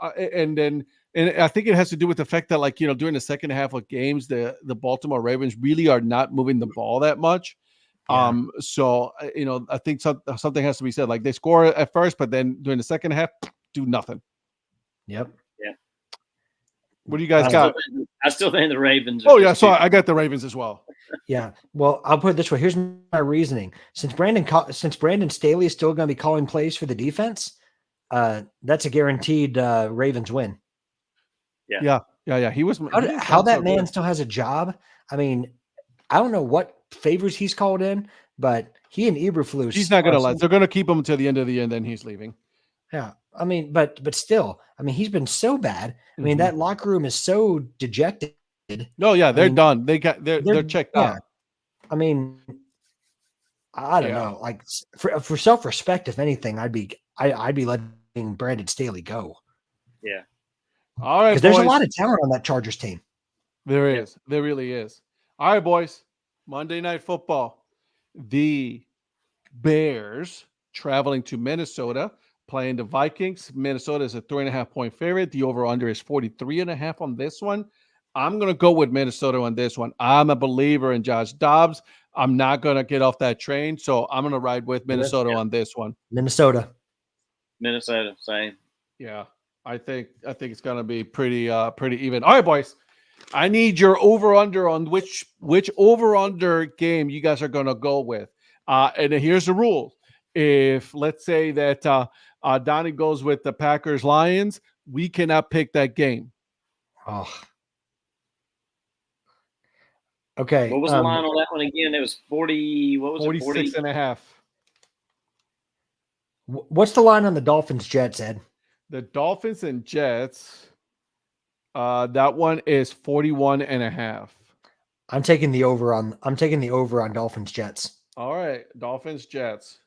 I think it has to do with the fact that, like, during the second half of games, the Baltimore Ravens really are not moving the ball that much. Yeah. So I think something has to be said. Like, they score at first, but then during the second half, do nothing. Yep. Yeah. What do you guys got? I still think the Ravens. Oh yeah, so I got the Ravens as well. Yeah. Well, I'll put it this way. Here's my reasoning. Since Brandon Staley is still going to be calling plays for the defense, that's a guaranteed Ravens win. Yeah. He was how that man still has a job. I mean, I don't know what favors he's called in, but he and Eberflus. He's not going to let. They're going to keep him until the end of the year, and then he's leaving. Yeah, I mean, but still, I mean, he's been so bad. I mean, that locker room is so dejected. No, yeah, they're done. They're checked out. I mean, I don't know. Like, for self-respect, if anything, I'd be letting Brandon Staley go. Yeah. All right, because there's a lot of talent on that Chargers team. There is. There really is. All right, boys. Monday Night Football. The Bears traveling to Minnesota, playing the Vikings. Minnesota is a 3.5-point favorite. The over/under is 43.5 on this one. I'm going to go with Minnesota on this one. I'm a believer in Josh Dobbs. I'm not going to get off that train, so I'm going to ride with Minnesota on this one. Minnesota, same. Yeah, I think it's going to be pretty even. All right, boys. I need your over/under on which over/under game you guys are going to go with. And here's the rule. If, let's say that Donnie goes with the Packers-Lions, we cannot pick that game. Oh. Okay. What was the line on that one again? It was 40. What was 46 it? 46.5. What's the line on the Dolphins-Jets, Ed? The Dolphins and Jets, that one is 41.5. I'm taking the over on Dolphins-Jets. All right, Dolphins-Jets.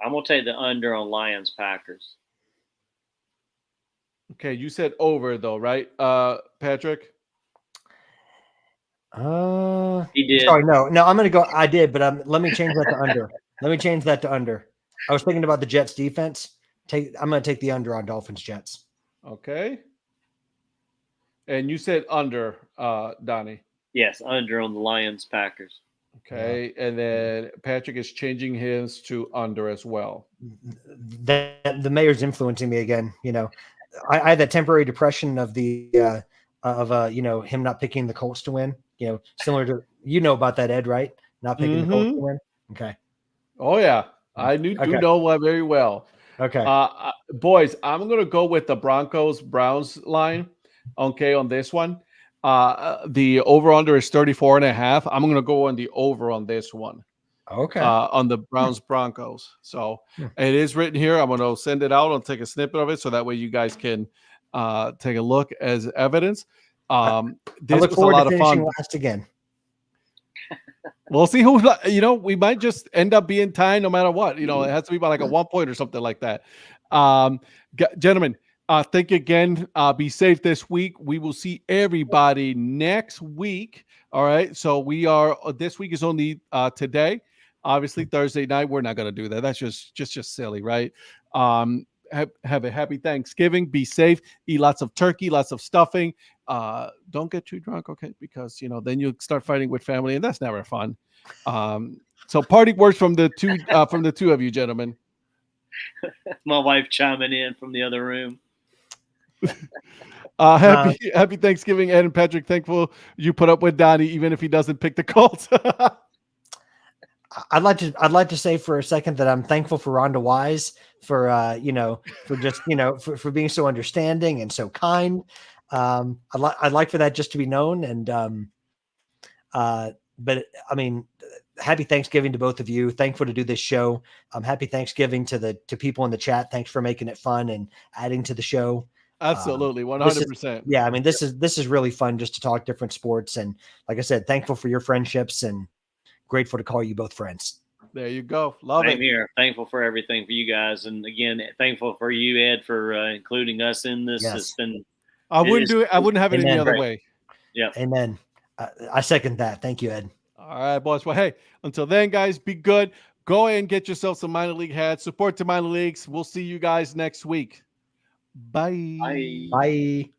I'm gonna take the under on Lions-Packers. Okay, you said over though, right, Patrick? He did. Sorry, no, I'm gonna go. I did, but let me change that to under. Let me change that to under. I was thinking about the Jets defense. I'm gonna take the under on Dolphins-Jets. Okay. And you said under, Donnie. Yes, under on the Lions-Packers. Okay, and then Patrick is changing his to under as well. The mayor's influencing me again. I had that temporary depression of the him not picking the Colts to win. Similar to about that, Ed, right? Not picking the Colts to win. Okay. Oh yeah, I do know very well. Okay. Boys, I'm gonna go with the Browns line. Okay, on this one, the over under is 34.5. I'm gonna go on the over on this one. Okay. On the Browns Broncos. So it is written here. I'm gonna send it out. I'll take a snippet of it so that way you guys can take a look as evidence. This I look was forward a lot to of fun. finishing last again. We'll see who, we might just end up being tied no matter what. It has to be by like a 1 point or something like that. Gentlemen, thank you again. Be safe this week. We will see everybody next week. All right. So this week is only today. Obviously, Thursday night, we're not going to do that. That's just silly, right? Have a happy Thanksgiving. Be safe. Eat lots of turkey, lots of stuffing. Don't get too drunk, okay? Because then you start fighting with family, and that's never fun. So party words from the two of you, gentlemen. My wife chiming in from the other room. Happy Thanksgiving, Ed and Patrick. Thankful you put up with Donnie, even if he doesn't pick the Colts. I'd like to say for a second that I'm thankful for Rhonda Wise for being so understanding and so kind. I'd like for that just to be known. And but I mean, happy Thanksgiving to both of you. Thankful to do this show. Happy Thanksgiving to people in the chat. Thanks for making it fun and adding to the show. Absolutely, 100%. Yeah, I mean, this is really fun just to talk different sports. And like I said, thankful for your friendships and grateful to call you both friends. There you go. Love Same it. here. Thankful for everything for you guys. And again, thankful for you, Ed, for including us in this. Yes. It's been. I wouldn't have it any other way. Yeah. Amen. I second that. Thank you, Ed. All right, boys. Well, hey, until then, guys, be good. Go ahead and get yourself some minor league hats. Support the minor leagues. We'll see you guys next week. Bye. Bye. Bye.